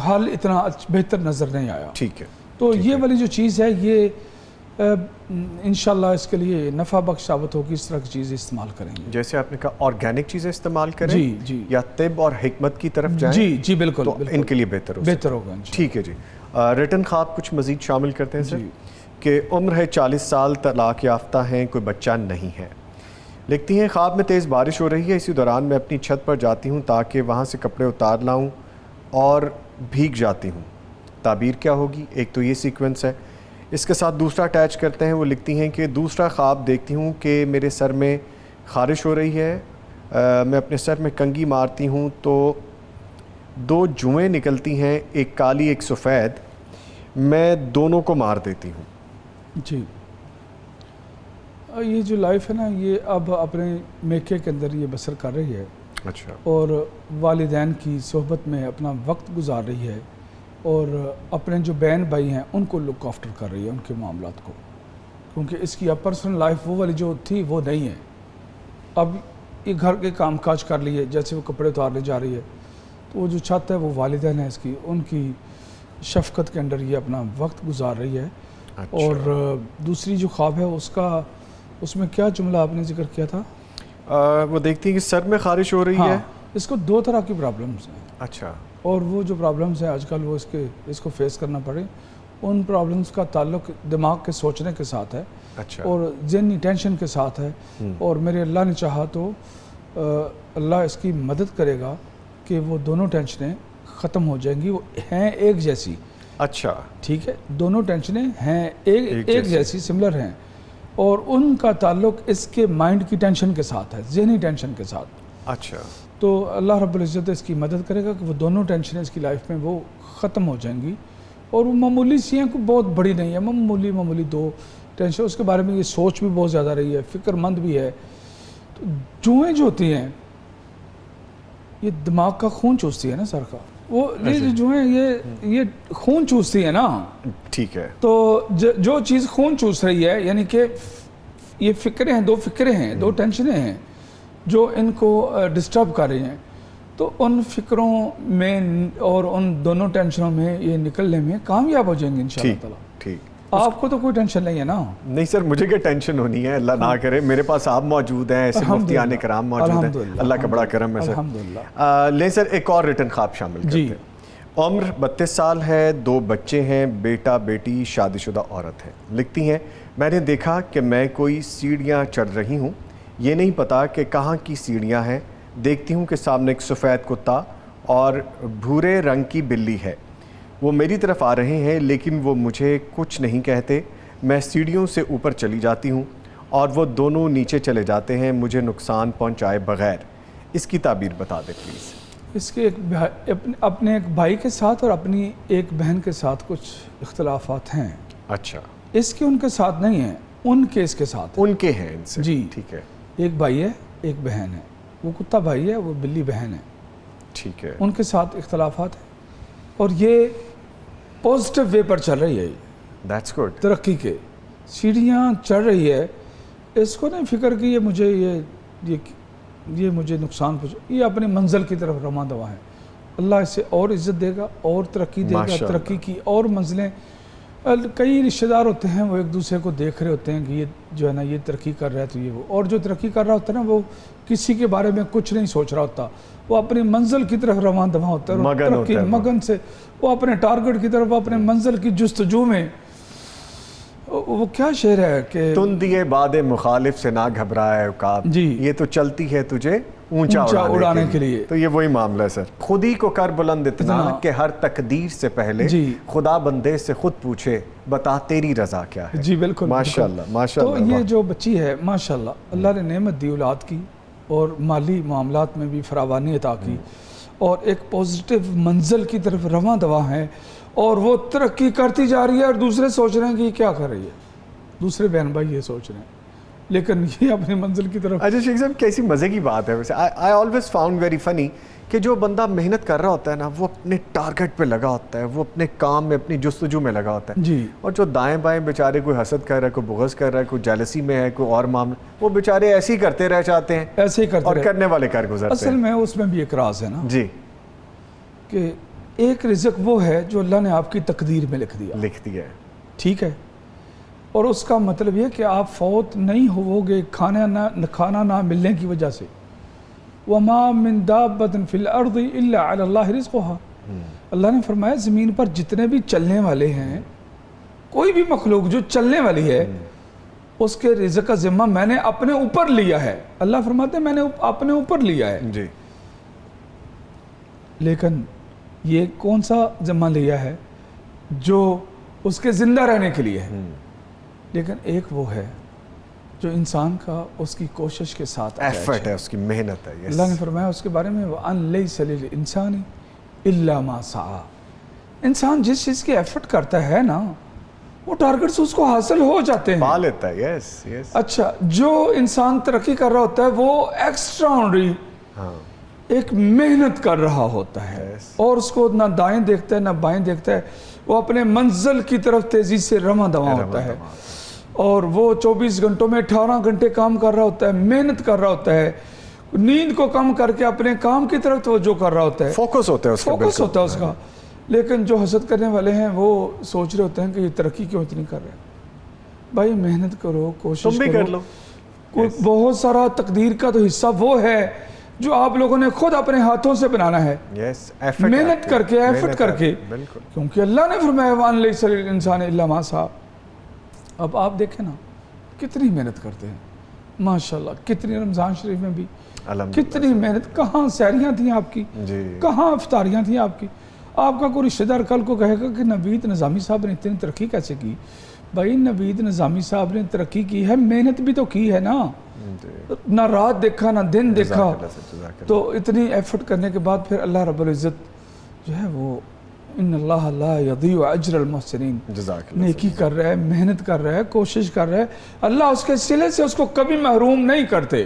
حل اتنا بہتر نظر نہیں آیا۔ ٹھیک ہے، تو یہ والی جو چیز ہے یہ انشاءاللہ اس کے لیے نفع بخش ثابت ہوگی، اس طرح کی چیز استعمال کریں گے۔ جیسے آپ نے کہا آرگینک چیزیں استعمال کریں، جی، جی۔ یا طب اور حکمت کی طرف جائیں، جی جی بالکل تو بالکل ان کے لیے بہتر بہتر ہوگا انشاءاللہ۔ ٹھیک ہے جی۔ ریٹن خواب کچھ مزید شامل کرتے ہیں سر؟ جی۔ کہ عمر ہے 40 سال، طلاق یافتہ ہیں، کوئی بچہ نہیں ہے۔ لکھتی ہیں خواب میں تیز بارش ہو رہی ہے، اسی دوران میں اپنی چھت پر جاتی ہوں تاکہ وہاں سے کپڑے اتار لاؤں اور بھیگ جاتی ہوں۔ تعبیر کیا ہوگی؟ ایک تو یہ سیکوینس ہے، اس کے ساتھ دوسرا اٹیچ کرتے ہیں۔ وہ لکھتی ہیں کہ دوسرا خواب دیکھتی ہوں کہ میرے سر میں خارش ہو رہی ہے، میں اپنے سر میں کنگھی مارتی ہوں تو 2 جوئیں نکلتی ہیں، ایک کالی ایک سفید، میں دونوں کو مار دیتی ہوں۔ جی، یہ جو لائف ہے نا، یہ اب اپنے میکے کے اندر یہ بسر کر رہی ہے، اچھا، اور والدین کی صحبت میں اپنا وقت گزار رہی ہے، اور اپنے جو بہن بھائی ہیں ان کو لک آفٹر کر رہی ہے، ان کے معاملات کو، کیونکہ اس کی اب پرسنل لائف وہ والی جو تھی وہ نہیں ہے۔ اب یہ گھر کے کام کاج کر لیے، جیسے وہ کپڑے اتارنے جا رہی ہے، تو وہ جو چھت ہے وہ والدین ہے اس کی، ان کی شفقت کے اندر یہ اپنا وقت گزار رہی ہے۔ اچھا۔ اور دوسری جو خواب ہے اس میں کیا جملہ آپ نے ذکر کیا تھا؟ وہ دیکھتی ہیں کہ سر میں خارش ہو رہی ہے۔ اس کو 2 طرح کی پرابلمز ہیں، اچھا، اور وہ جو پرابلمز ہیں آج کل وہ اس کو فیس کرنا پڑے، ان پرابلمز کا تعلق دماغ کے سوچنے کے ساتھ ہے، اچھا، اور ذہنی ٹینشن کے ساتھ ہے، اور میرے اللہ نے چاہا تو اللہ اس کی مدد کرے گا کہ وہ دونوں ٹینشنیں ختم ہو جائیں گی، وہ ہیں ایک جیسی۔ اچھا، ٹھیک ہے، دونوں ٹینشنیں ہیں ایک جیسی، سملر ہیں، اور ان کا تعلق اس کے مائنڈ کی ٹینشن کے ساتھ ہے، ذہنی ٹینشن کے ساتھ۔ اچھا، تو اللہ رب العزت اس کی مدد کرے گا کہ وہ دونوں ٹینشنیں اس کی لائف میں وہ ختم ہو جائیں گی، اور وہ معمولی سی ہیں، کوئی بہت بڑی نہیں ہے، معمولی 2 ٹینشن، اس کے بارے میں یہ سوچ بھی بہت زیادہ رہی ہے، فکر مند بھی ہے۔ تو جوئیں جو ہوتی ہیں یہ دماغ کا خون چوستی ہے نا سر کا، وہ یہ جو ہیں یہ خون چوستی ہے نا، ٹھیک ہے، تو جو چیز خون چوس رہی ہے، یعنی کہ یہ فکریں ہیں، 2 فکریں ہیں، 2 ٹینشنیں ہیں جو ان کو ڈسٹرب کر رہی ہیں، تو ان فکروں میں اور ان دونوں ٹینشنوں میں یہ نکلنے میں کامیاب ہو جائیں گے انشاءاللہ تعالیٰ۔ ٹھیک۔ آپ کو تو کوئی ٹینشن نہیں ہے نا؟ نہیں سر، مجھے کیا ٹینشن ہونی ہے، اللہ نہ کرے، میرے پاس آپ موجود ہیں، ایسے مفتیان کرام موجود ہیں، الحمدللہ، اللہ کا بڑا کرم ہے سر۔ الحمدللہ۔ لیں سر ایک اور ریٹن خواب شامل کرتے ہیں۔ عمر 32 سال ہے، 2 بچے ہیں، بیٹا بیٹی، شادی شدہ عورت ہے۔ لکھتی ہیں میں نے دیکھا کہ میں کوئی سیڑھیاں چڑھ رہی ہوں، یہ نہیں پتا کہ کہاں کی سیڑھیاں ہیں، دیکھتی ہوں کہ سامنے ایک سفید کتا اور بھورے رنگ کی بلی ہے، وہ میری طرف آ رہے ہیں لیکن وہ مجھے کچھ نہیں کہتے، میں سیڑھیوں سے اوپر چلی جاتی ہوں اور وہ دونوں نیچے چلے جاتے ہیں مجھے نقصان پہنچائے بغیر۔ اس کی تعبیر بتا دیں پلیز۔ اس کے اپنے ایک بھائی کے ساتھ اور اپنی ایک بہن کے ساتھ کچھ اختلافات ہیں۔ اچھا، اس کے ان کے ساتھ نہیں ہیں، ان کے اس کے ساتھ ان کے ہیں ان سے؟ جی ٹھیک ہے، ایک بھائی ہے ایک بہن ہے، وہ کتا بھائی ہے وہ بلی بہن ہے، ٹھیک ہے، ان کے ساتھ اختلافات ہیں، اور یہ پازیٹیو وے پر چل رہی ہے، دیٹس گڈ، ترقی کے سیڑھیاں چڑھ رہی ہے، اس کو نہیں فکر کہ یہ مجھے یہ مجھے نقصان پہنچے، یہ اپنی منزل کی طرف رواں دوا ہے، اللہ اسے اور عزت دے گا اور ترقی دے گا، ترقی کی اور منزلیں۔ کئی رشتہ دار ہوتے ہیں وہ ایک دوسرے کو دیکھ رہے ہوتے ہیں کہ یہ جو ہے نا یہ ترقی کر رہا ہے تو یہ وہ، اور جو ترقی کر رہا ہوتا ہے نا وہ کسی کے بارے میں کچھ نہیں سوچ رہا ہوتا، وہ اپنی منزل کی طرف رواں دواں ہوتا ہے، اور ترقی مگن سے وہ اپنے ٹارگٹ کی طرف اپنے منزل کی جستجو میں۔ وہ کیا شعر ہے کہ تن دیے باد مخالف سے نہ گھبرائے عقاب، جی یہ تو چلتی ہے تجھے اونچا اڑانے کے لیے۔ تو یہ وہی معاملہ ہے سر، خود ہی کو کر بلند اتنا کہ ہر تقدیر سے پہلے خدا بندے سے خود پوچھے بتا تیری رضا کیا ہے۔ جی بالکل، ماشاءاللہ ماشاءاللہ۔ تو یہ جو بچی ہے ماشاءاللہ اللہ نے نعمت دی اولاد کی، اور مالی معاملات میں بھی فراوانی عطا کی، اور ایک پازیٹیو منزل کی طرف رواں دواں ہے، اور وہ ترقی کرتی جا رہی ہے، اور دوسرے سوچ رہے ہیں کہ یہ کیا کر رہی ہے، دوسرے بہن بھائی یہ سوچ رہے ہیں، لیکن یہ اپنی منزل کی طرف. اچھا شیخ صاحب کیسی مزے کی بات ہے ویسے. I always found very funny کہ جو بندہ محنت کر رہا ہوتا ہے نا وہ اپنے ٹارگٹ پہ لگا ہوتا ہے، وہ اپنے کام میں اپنی جستجو میں لگا ہوتا ہے جی. اور جو دائیں بائیں بیچارے کوئی حسد کر رہا ہے، کوئی بغض کر رہا ہے، کوئی جیلسی میں ہے، کوئی اور معاملہ، وہ بیچارے ایسے ہی کرتے رہ جاتے ہیں، ایسے ہی کرتے اور رہے. کرنے والے کر گزرتے اصل ہیں. میں اس میں بھی ایک راز ہے نا جی کہ ایک رزق وہ ہے جو اللہ نے آپ کی تقدیر میں لکھ دیا، لکھ دیا ہے. ٹھیک ہے، اور اس کا مطلب یہ کہ آپ فوت نہیں ہوگے کھانا نہ ملنے کی وجہ سے. وَمَا مِن دَابَّةٍ فِي الْأَرْضِ إِلَّا عَلَى اللَّهِ رِزْقُهَا. اللہ نے فرمایا زمین پر جتنے بھی چلنے والے ہیں، کوئی بھی مخلوق جو چلنے والی ہے، اس کے رزق کا ذمہ میں نے اپنے اوپر لیا ہے. اللہ فرماتے ہیں میں نے اپنے اوپر لیا ہے. جی لیکن یہ کون سا ذمہ لیا ہے؟ جو اس کے زندہ رہنے کے لیے ہے. لیکن ایک وہ ہے جو انسان کا اس کی کوشش کے ساتھ ایفرٹ ہے، اس کی محنت ہے. اللہ نے فرمایا اس کے بارے میں وَأَن لَيْسَ لِلْإِنسَانِ إِلَّا مَا سَعَى. انسان جس چیز کی ایفرٹ کرتا ہے نا وہ ٹارگٹس اس کو حاصل ہو جاتے ہیں، پا لیتا ہے. یس یس. اچھا جو انسان ترقی کر رہا ہوتا ہے وہ ایکسٹرا آرڈنری ہاں ایک محنت کر رہا ہوتا ہے، Yes. اور اس کو نہ دائیں دیکھتا ہے نہ بائیں دیکھتا ہے، وہ اپنے منزل کی طرف تیزی سے رواں دواں ہوتا ہے، اور وہ 24 گھنٹوں میں 18 گھنٹے کام کر رہا ہوتا ہے، محنت کر رہا ہوتا ہے، نیند کو کم کر کے اپنے کام کی طرف توجہ کر رہا ہوتا ہے، فوکس ہوتا ہے اس کا. فوکس ہوتا ہے اس کا. لیکن جو حسد کرنے والے ہیں وہ سوچ رہے ہوتے ہیں کہ یہ ترقی کیوں اتنی کر رہے ہیں. بھائی محنت کرو، کوشش تم بھی کر لو. کوئی بہت سارا تقدیر کا تو حصہ وہ ہے جو آپ لوگوں نے خود اپنے ہاتھوں سے بنانا ہے، یس. محنت کر کے، ایفرٹ کر کے، بالکل. کیونکہ اللہ نے فرمایا وَأَن لَيْسَ لِلْإِنسَانِ إِلَّا مَا سَعَى. اب آپ دیکھیں نا کتنی محنت کرتے ہیں ماشاءاللہ، کتنی رمضان شریف میں بھی کتنی محنت، کہاں سحریاں تھیں آپ کی، جی کہاں افطاریاں تھیں آپ کی. آپ کا کوئی رشتہ دار کل کو کہے گا کہ نوید نظامی صاحب نے اتنی ترقی کیسے کی؟ بھائی نوید نظامی صاحب نے ترقی کی ہے، محنت بھی تو کی ہے نا، نہ رات دیکھا نہ دن دیکھا. تو اتنی ایفرٹ کرنے کے بعد پھر اللہ رب العزت جو ہے وہ ان اللہ لا یضیع اجر المحسنین، نیکی کر رہا ہے، محنت کر رہا ہے، کوشش کر رہا ہے، اللہ اس کے صلے سے اس کو کبھی محروم نہیں کرتے.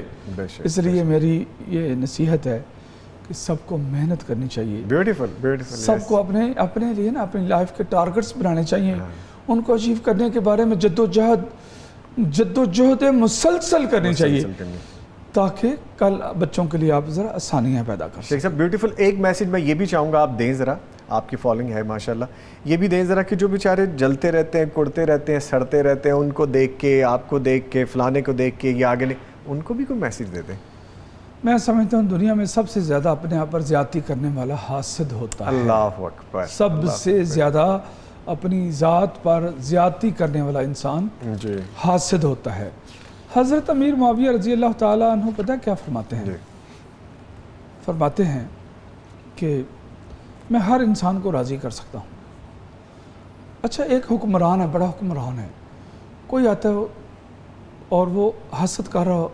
اس لیے میری یہ نصیحت ہے کہ سب کو محنت کرنی چاہیے، بیوٹیفل. سب کو اپنے لیے نا اپنی لائف کے ٹارگٹس بنانے چاہیے، ان کو اچیو کرنے کے بارے میں جد و جہد مسلسل کرنی چاہیے، تاکہ کل بچوں کے لیے آپ ذرا آسانیاں پیدا کر سکیں. شیخ صاحب بیوٹیفل. ایک میسیج میں یہ بھی چاہوں گا آپ دیں ذرا، آپ کی فالوئنگ ہے ماشاءاللہ، یہ بھی دیں ذرا کہ جو بیچارے جلتے رہتے ہیں، کڑتے رہتے ہیں، سڑتے رہتے ہیں، ان کو دیکھ کے، آپ کو دیکھ کے، فلانے کو دیکھ کے، یہ آگے ان کو بھی کوئی میسیج دے دیں. میں سمجھتا ہوں دنیا میں سب سے زیادہ اپنے آپ پر زیادتی کرنے والا حاسد ہوتا ہے. اللہ اکبر. سب سے زیادہ اپنی ذات پر زیادتی کرنے والا انسان جی حاسد ہوتا ہے. حضرت امیر معاویہ رضی اللہ تعالیٰ عنہ پتہ کیا فرماتے ہیں؟ فرماتے ہیں کہ میں ہر انسان کو راضی کر سکتا ہوں. اچھا ایک حکمران ہے، بڑا حکمران ہے، کوئی آتا ہے اور وہ حسد کر رہا،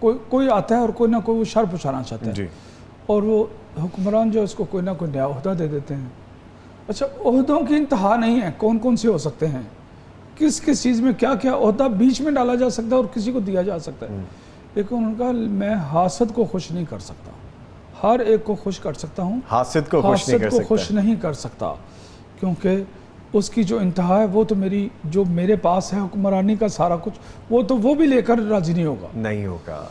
کوئی آتا ہے اور کوئی نہ کوئی وہ شر پہنچانا چاہتا ہے، جی اور وہ حکمران جو اس کو کوئی نہ کوئی نیا عہدہ دے دیتے ہیں. اچھا عہدوں کی انتہا نہیں ہے، کون کون سے ہو سکتے ہیں، کس کس چیز میں کیا کیا عہدہ بیچ میں ڈالا جا سکتا ہے اور کسی کو دیا جا سکتا ہے. لیکن ان کا میں حاسد کو خوش نہیں کر سکتا، ہر ایک کو خوش کر سکتا ہوں، حاسد کو خوش نہیں کر سکتا، کیونکہ اس کی جو انتہا ہے وہ تو جو میرے پاس ہے حکمرانی کا سارا کچھ، وہ بھی لے کر راضی نہیں ہوگا.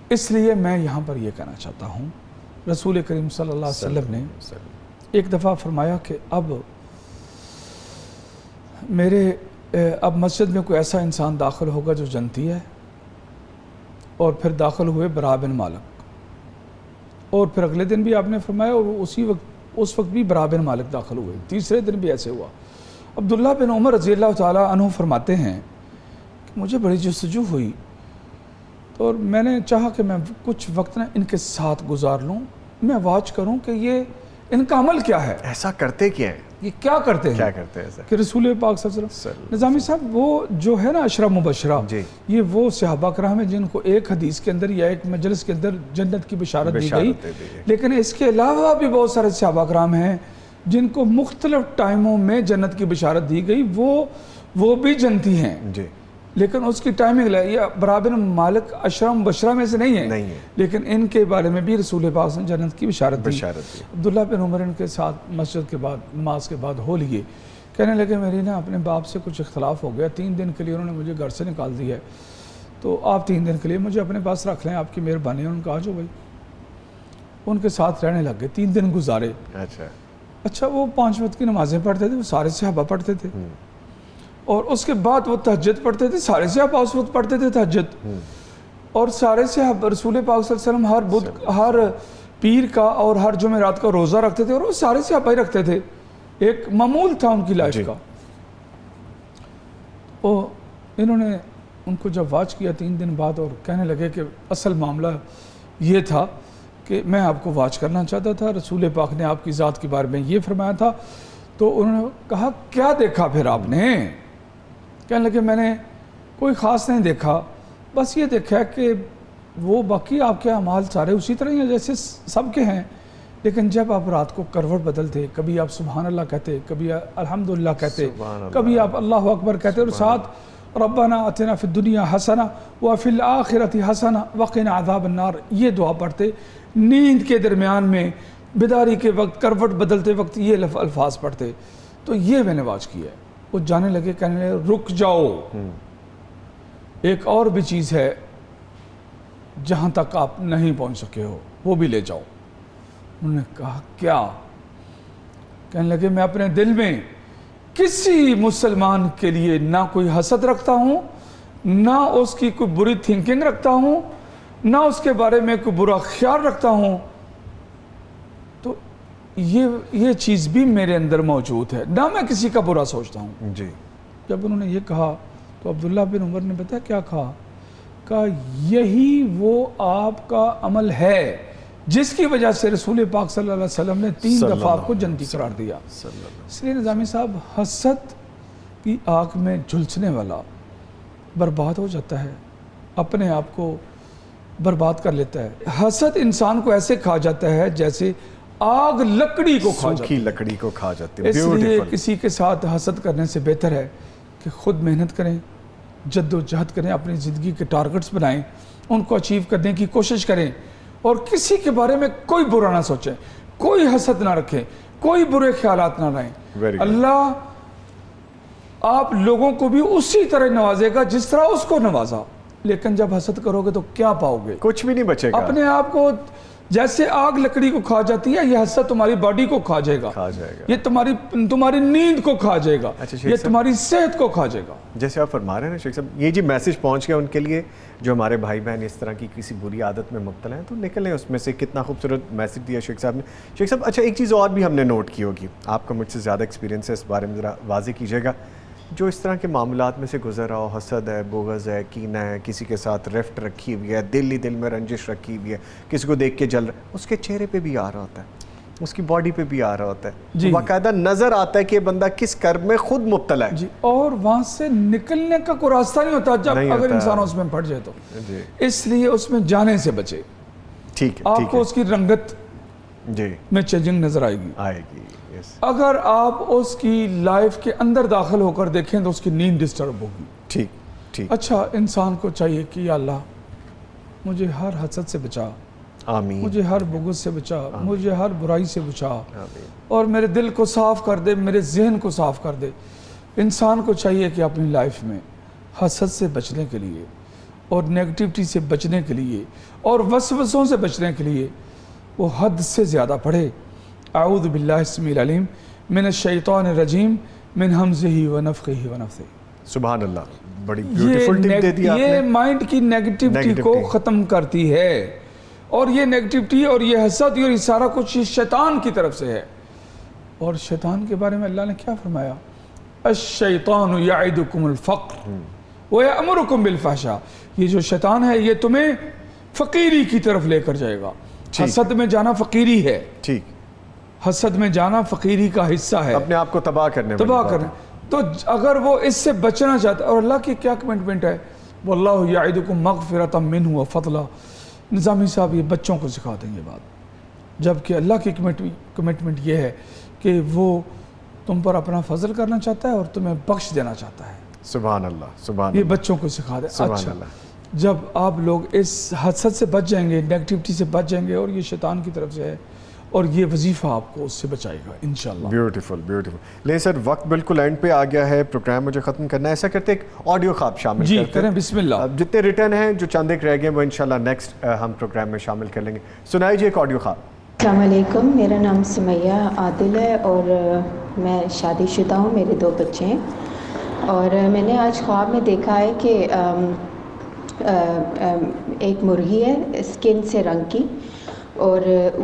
اس لیے میں یہاں پر یہ کہنا چاہتا ہوں، رسول کریم صلی اللہ علیہ وسلم نے ایک دفعہ فرمایا کہ اب مسجد میں کوئی ایسا انسان داخل ہوگا جو جنتی ہے، اور پھر داخل ہوئے برا بن مالک، اور پھر اگلے دن بھی آپ نے فرمایا اور اس وقت بھی برا بن مالک داخل ہوئے، تیسرے دن بھی ایسے ہوا. عبداللہ بن عمر رضی اللہ تعالیٰ عنہ فرماتے ہیں کہ مجھے بڑی جستجو ہوئی اور میں نے چاہا کہ میں کچھ وقت ان کے ساتھ گزار لوں، میں واچ کروں کہ یہ ان کا عمل کیا ہے، ایسا کرتے کیا ہے. یہ کیا کرتے ہیں؟ کیا کرتے ہیں کہ رسول پاک صلی اللہ علیہ وسلم نظامی صاحب وہ جو ہے نا عشرہ مبشرہ، یہ وہ صحابہ کرام ہیں جن کو ایک حدیث کے اندر یا ایک مجلس کے اندر جنت کی بشارت دی گئی، لیکن اس کے علاوہ بھی بہت سارے صحابہ کرام ہیں جن کو مختلف ٹائموں میں جنت کی بشارت دی گئی، وہ بھی جنتی ہیں، لیکن اس کی ٹائمنگ یہ برابر مالک عشرہ مبشرہ میں سے نہیں ہے، لیکن ان کے بارے میں بھی رسول پاک نے جنت کی بشارت دی۔ عبداللہ بن عمر ان کے ساتھ مسجد کے بعد نماز کے بعد ہو لیے، کہنے لگے میری نا اپنے باپ سے کچھ اختلاف ہو گیا، 3 دن کے لیے انہوں نے مجھے گھر سے نکال دیا ہے، تو آپ 3 دن کے لیے مجھے اپنے پاس رکھ لیں، آپ کی مہربانی ہے۔ انہوں نے کہا جو بھائی، ان کے ساتھ رہنے لگ گئے، 3 دن گزارے۔ اچھا وہ 5 وقت کی نمازیں پڑھتے تھے، وہ سارے صحابہ پڑھتے تھے، اور اس کے بعد وہ تہجد پڑھتے تھے، سارے صحابہ اس وقت پڑھتے تھے تہجد، اور سارے صحابہ رسول پاک صلی اللہ علیہ وسلم ہر پیر کا اور ہر جمعرات کا روزہ رکھتے تھے، اور وہ سارے صحابہ ہی رکھتے تھے، ایک معمول تھا ان کی لائف کا۔ انہوں نے ان کو جب واچ کیا 3 دن بعد، اور کہنے لگے کہ اصل معاملہ یہ تھا کہ میں آپ کو واچ کرنا چاہتا تھا، رسول پاک نے آپ کی ذات کے بارے میں یہ فرمایا تھا، تو انہوں نے کہا کیا دیکھا پھر آپ نے؟ کہنے لگے میں نے کوئی خاص نہیں دیکھا، بس یہ دیکھا کہ وہ باقی آپ کے اعمال سارے اسی طرح ہی ہیں جیسے سب کے ہیں، لیکن جب آپ رات کو کروٹ بدلتے، کبھی آپ سبحان اللہ کہتے، کبھی الحمدللہ کہتے، کبھی آپ اللہ اکبر کہتے، اور ساتھ ربنا آتنا فی الدنیا حسنہ وفی الآخرۃ حسنہ وقنا عذاب النار یہ دعا پڑھتے، نیند کے درمیان میں، بیداری کے وقت، کروٹ بدلتے وقت یہ الفاظ پڑھتے۔ تو یہ میں نے واچ کیا ہے۔ وہ جانے لگے، کہنے لگے رک جاؤ، ایک اور بھی چیز ہے جہاں تک آپ نہیں پہنچ سکے ہو، وہ بھی لے جاؤ۔ انہوں نے کہا کیا؟ کہنے لگے میں اپنے دل میں کسی مسلمان کے لیے نہ کوئی حسد رکھتا ہوں، نہ اس کی کوئی بری تھنکنگ رکھتا ہوں، نہ اس کے بارے میں کوئی برا خیال رکھتا ہوں، تو یہ چیز بھی میرے اندر موجود ہے، نہ میں کسی کا برا سوچتا ہوں۔ جب انہوں نے یہ کہا تو عبداللہ بن عمر نے بتایا کیا کہا یہی وہ آپ کا عمل ہے جس کی وجہ سے رسول پاک صلی اللہ علیہ وسلم نے 3 دفعہ آپ کو جنتی قرار دیا۔ اس لیے نظامی صاحب حسد کی آگ میں جھلسنے والا برباد ہو جاتا ہے، اپنے آپ کو برباد کر لیتا ہے۔ حسد انسان کو ایسے کھا جاتا ہے جیسے آگ لکڑی کو کھا جاتی ہے، لکڑی کو کھا جاتی ہے۔ اس لیے کسی کے ساتھ حسد کرنے سے بہتر ہے کہ خود محنت کریں، جد و جہد کریں، اپنی زندگی کے ٹارگٹس بنائیں، ان کو اچیو کرنے کی کوشش کریں، اور کسی کے بارے میں کوئی برا نہ سوچیں، کوئی حسد نہ رکھیں، کوئی برے خیالات نہ رہیں۔ اللہ آپ لوگوں کو بھی اسی طرح نوازے گا جس طرح اس کو نوازا، لیکن جب حسد کرو گے تو کیا پاؤ گے؟ کچھ بھی نہیں بچے گا۔ اپنے آپ کو جیسے آگ لکڑی کو کھا جاتی ہے، یہ حسد تمہاری باڈی کو کھا جائے گا، یہ تمہاری نیند کو کھا جائے گا، یہ تمہاری صحت کو کھا جائے گا۔ جیسے آپ فرما رہے ہیں نا شیخ صاحب، یہ جی میسج پہنچ گیا ان کے لیے جو ہمارے بھائی بہن اس طرح کی کسی بری عادت میں مبتلا ہیں، تو نکلیں اس میں سے۔ کتنا خوبصورت میسج دیا شیخ صاحب نے۔ شیخ صاحب اچھا ایک چیز اور بھی ہم نے نوٹ کی ہوگی، آپ کا مجھ سے زیادہ ایکسپیرینس ہے اس بارے میں، ذرا واضح کیجیے گا، جو اس طرح کے معاملات میں سے گزر رہا ہو، حسد ہے، بغض ہے، کینہ ہے، کسی کے ساتھ رفت رکھی ہوئی ہے، دل ہی دل میں رنجش رکھی ہوئی ہے، کسی کو دیکھ کے جل رہا ہے، اس کے چہرے پہ بھی آ رہا ہوتا ہے، اس کی باڈی پہ بھی آ رہا ہوتا ہے، باقاعدہ نظر آتا ہے کہ یہ بندہ کس کرب میں خود مبتلا ہے، اور وہاں سے نکلنے کا کوئی راستہ نہیں ہوتا جب اگر انسان اس میں پھٹ جائے تو۔ اس لیے اس میں جانے سے بچے۔ ٹھیک ہے، آپ کو اس کی رنگت میں چینجنگ نظر آئے گی۔ اگر آپ اس کی لائف کے اندر داخل ہو کر دیکھیں تو اس کی نیند ڈسٹرب ہوگی۔ ٹھیک۔ اچھا انسان کو چاہیے کہ یا اللہ مجھے ہر حسد سے بچا، آمین، مجھے ہر بغض سے بچا، مجھے ہر برائی سے بچا، اور میرے دل کو صاف کر دے، میرے ذہن کو صاف کر دے۔ انسان کو چاہیے کہ اپنی لائف میں حسد سے بچنے کے لیے، اور نیگیٹیوٹی سے بچنے کے لیے، اور وسوسوں سے بچنے کے لیے وہ حد سے زیادہ پڑھے۔ اعوذ باللہ السمیع العلیم من الشیطان الرجیم من حمزہ ونفخہ ونفثہ۔ سبحان اللہ، بڑی بیوٹیفل ٹپ دے دی آپ نے۔ یہ مائنڈ کی نیگیٹیوٹی کو ختم کرتی ہے، اور یہ نیگیٹیوٹی اور یہ حسد اور یہ سارا کچھ شیطان کی طرف سے ہے۔ اور شیطان کے بارے میں اللہ نے کیا فرمایا؟ الشیطان یعدکم الفقر ویأمرکم بالفحشاء۔ یہ جو شیطان ہے یہ تمہیں فقیری کی طرف لے کر جائے گا۔ حسد میں جانا فقیری ہے۔ ٹھیک۔ حسد میں جانا فقیری کا حصہ ہے، اپنے آپ کو تباہ کرنے والی تباہ بات کریں. ہے. تو اگر وہ اس سے بچنا چاہتا ہے، اور اللہ کی کیا کمٹمنٹ ہے، واللہ یعدکم مغفرۃ منہ وفضلا. نظامی صاحب یہ بچوں کو سکھا دیں گے بات، جبکہ اللہ کی کمٹمنٹ یہ ہے کہ وہ تم پر اپنا فضل کرنا چاہتا ہے اور تمہیں بخش دینا چاہتا ہے. سبحان اللہ، سبحان یہ اللہ، بچوں کو سکھا دیں. سبحان اچھا، اللہ. جب آپ لوگ اس حسد سے بچ جائیں گے، نیگیٹیوٹی سے بچ جائیں گے، اور یہ شیطان کی طرف سے ہے، اور یہ وظیفہ آپ کو اس سے بچائے گا انشاءاللہ. Beautiful beautiful. لیکن سر وقت بالکل اینڈ پہ آ گیا ہے، پروگرام مجھے ختم کرنا ہے. ایسا کرتے ایک آڈیو خواب شامل جی کرتے کریں، بسم اللہ. جتنے ریٹرن ہیں جو چند ایک رہ گئے وہ انشاءاللہ نیکسٹ ہم پروگرام میں شامل کر لیں گے. سنائیے ایک آڈیو خواب. السلام علیکم، میرا نام سمیہ عادل ہے اور میں شادی شدہ ہوں، میرے 2 بچے ہیں. اور میں نے آج خواب میں دیکھا ہے کہ ایک مرغی ہے اسکن سے رنگ کی، اور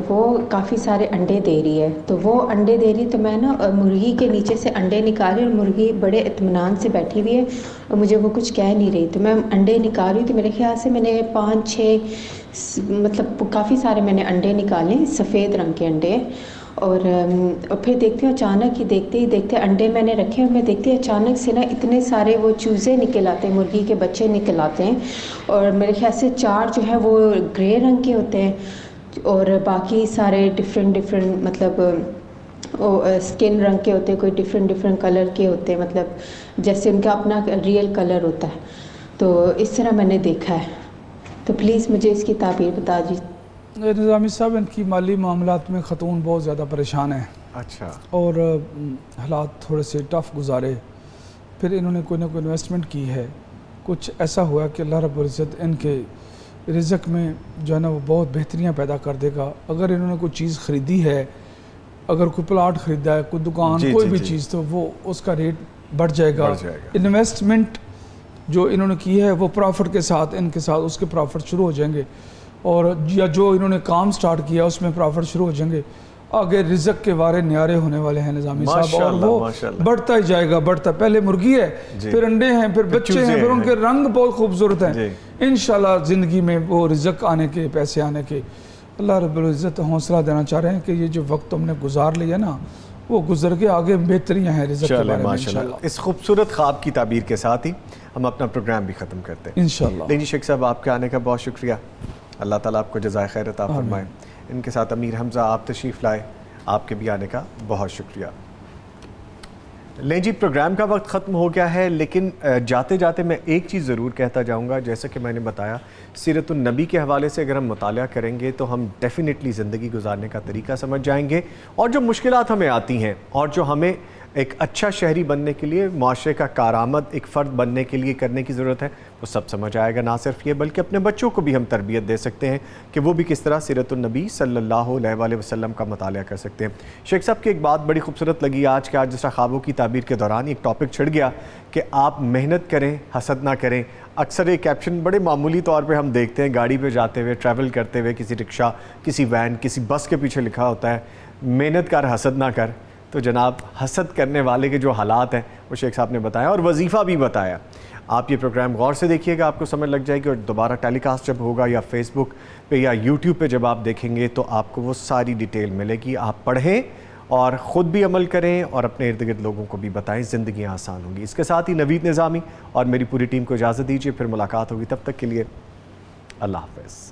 وہ کافی سارے انڈے دے رہی ہے. تو وہ انڈے دے رہی، تو میں نا مرغی کے نیچے سے انڈے نکالی، اور مرغی بڑے اطمینان سے بیٹھی ہوئی ہے اور مجھے وہ کچھ کہہ نہیں رہی. تو میں انڈے نکال رہی، تو میرے خیال سے میں نے 5-6 مطلب کافی سارے میں نے انڈے نکالے، سفید رنگ کے انڈے. اور پھر دیکھتی ہوں اچانک ہی دیکھتے انڈے میں نے رکھے، اور میں دیکھتی ہوں اچانک سے نا اتنے سارے وہ چوزے نکل آتے ہیں، مرغی کے بچے نکل آتے ہیں. اور میرے خیال سے 4 جو ہے وہ گرے رنگ کے ہوتے ہیں، اور باقی سارے ڈفرینٹ مطلب اسکن رنگ کے ہوتے ہیں، کوئی ڈفرینٹ کلر کے ہوتے ہیں، مطلب جیسے ان کا اپنا ریئل کلر ہوتا ہے. تو اس طرح میں نے دیکھا ہے. تو پلیز مجھے اس کی تعبیر بتا دیجیے. نظامی صاحب ان کی مالی معاملات میں خاتون بہت زیادہ پریشان ہیں، اچھا. اور حالات تھوڑے سے ٹف گزارے. پھر انہوں نے کوئی نہ کوئی انویسٹمنٹ کی ہے، کچھ ایسا ہوا کہ اللہ رب العزت ان کے رزق میں جو ہے نا وہ بہت بہتریاں پیدا کر دے گا. اگر انہوں نے کوئی چیز خریدی ہے، اگر کوئی پلاٹ خریدا ہے، کوئی دکان، کوئی بھی چیز، تو وہ اس کا ریٹ بڑھ جائے گا. انویسٹمنٹ جو انہوں نے کی ہے وہ پروفٹ کے ساتھ، ان کے ساتھ اس کے پروفٹ شروع ہو جائیں گے. اور یا جو انہوں نے کام سٹارٹ کیا اس میں پروفٹ شروع ہو جائیں گے. آگے رزق کے وارے نیارے ہونے والے ہیں نظامی صاحب، اور وہ بڑھتا ہی جائے گا. پہلے مرغی ہے، پھر انڈے ہیں، پھر بچے ہیں، پھر ان کے رنگ بہت خوبصورت ہیں. انشاءاللہ زندگی میں وہ رزق آنے کے، پیسے آنے کے اللہ رب العزت حوصلہ دینا چاہ رہے ہیں کہ یہ جو وقت تم نے گزار لیا نا وہ گزر کے آگے بہتریاں ہیں رزق کے بارے میں انشاءاللہ. اس خوبصورت خواب کی تعبیر کے ساتھ ہی ہم اپنا پروگرام بھی ختم کرتے ہیں انشاءاللہ. لیکن شیخ صاحب آپ کے آنے کا بہت شکریہ. اللہ تعالیٰ آپ کو جزائے خیر عطا فرمائے. ان کے ساتھ امیر حمزہ آپ تشریف لائے، آپ کے بھی آنے کا بہت شکریہ. لیں جی، پروگرام کا وقت ختم ہو گیا ہے، لیکن جاتے جاتے میں ایک چیز ضرور کہتا جاؤں گا. جیسا کہ میں نے بتایا، سیرت النبی کے حوالے سے اگر ہم مطالعہ کریں گے تو ہم ڈیفینیٹلی زندگی گزارنے کا طریقہ سمجھ جائیں گے، اور جو مشکلات ہمیں آتی ہیں اور جو ہمیں ایک اچھا شہری بننے کے لیے، معاشرے کا کارآمد ایک فرد بننے کے لیے کرنے کی ضرورت ہے، وہ سب سمجھ آئے گا. نہ صرف یہ بلکہ اپنے بچوں کو بھی ہم تربیت دے سکتے ہیں کہ وہ بھی کس طرح سیرت النبی صلی اللہ علیہ وآلہ وسلم کا مطالعہ کر سکتے ہیں. شیخ صاحب کی ایک بات بڑی خوبصورت لگی آج جس طرح خوابوں کی تعبیر کے دوران ایک ٹاپک چھڑ گیا کہ آپ محنت کریں، حسد نہ کریں. اکثر یہ کیپشن بڑے معمولی طور پہ ہم دیکھتے ہیں گاڑی پہ جاتے ہوئے، ٹریول کرتے ہوئے، کسی رکشہ، کسی وین، کسی بس کے پیچھے لکھا ہوتا ہے محنت کر، حسد نہ کر. تو جناب حسد کرنے والے کے جو حالات ہیں وہ شیخ صاحب نے بتایا اور وظیفہ بھی بتایا. آپ یہ پروگرام غور سے دیکھیے گا، آپ کو سمجھ لگ جائے گی، اور دوبارہ ٹیلی کاسٹ جب ہوگا یا فیس بک پہ یا یوٹیوب پہ جب آپ دیکھیں گے تو آپ کو وہ ساری ڈیٹیل ملے گی. آپ پڑھیں اور خود بھی عمل کریں اور اپنے ارد گرد لوگوں کو بھی بتائیں، زندگیاں آسان ہوں گی. اس کے ساتھ ہی نوید نظامی اور میری پوری ٹیم کو اجازت دیجیے، پھر ملاقات ہوگی. تب تک کے لیے اللہ حافظ.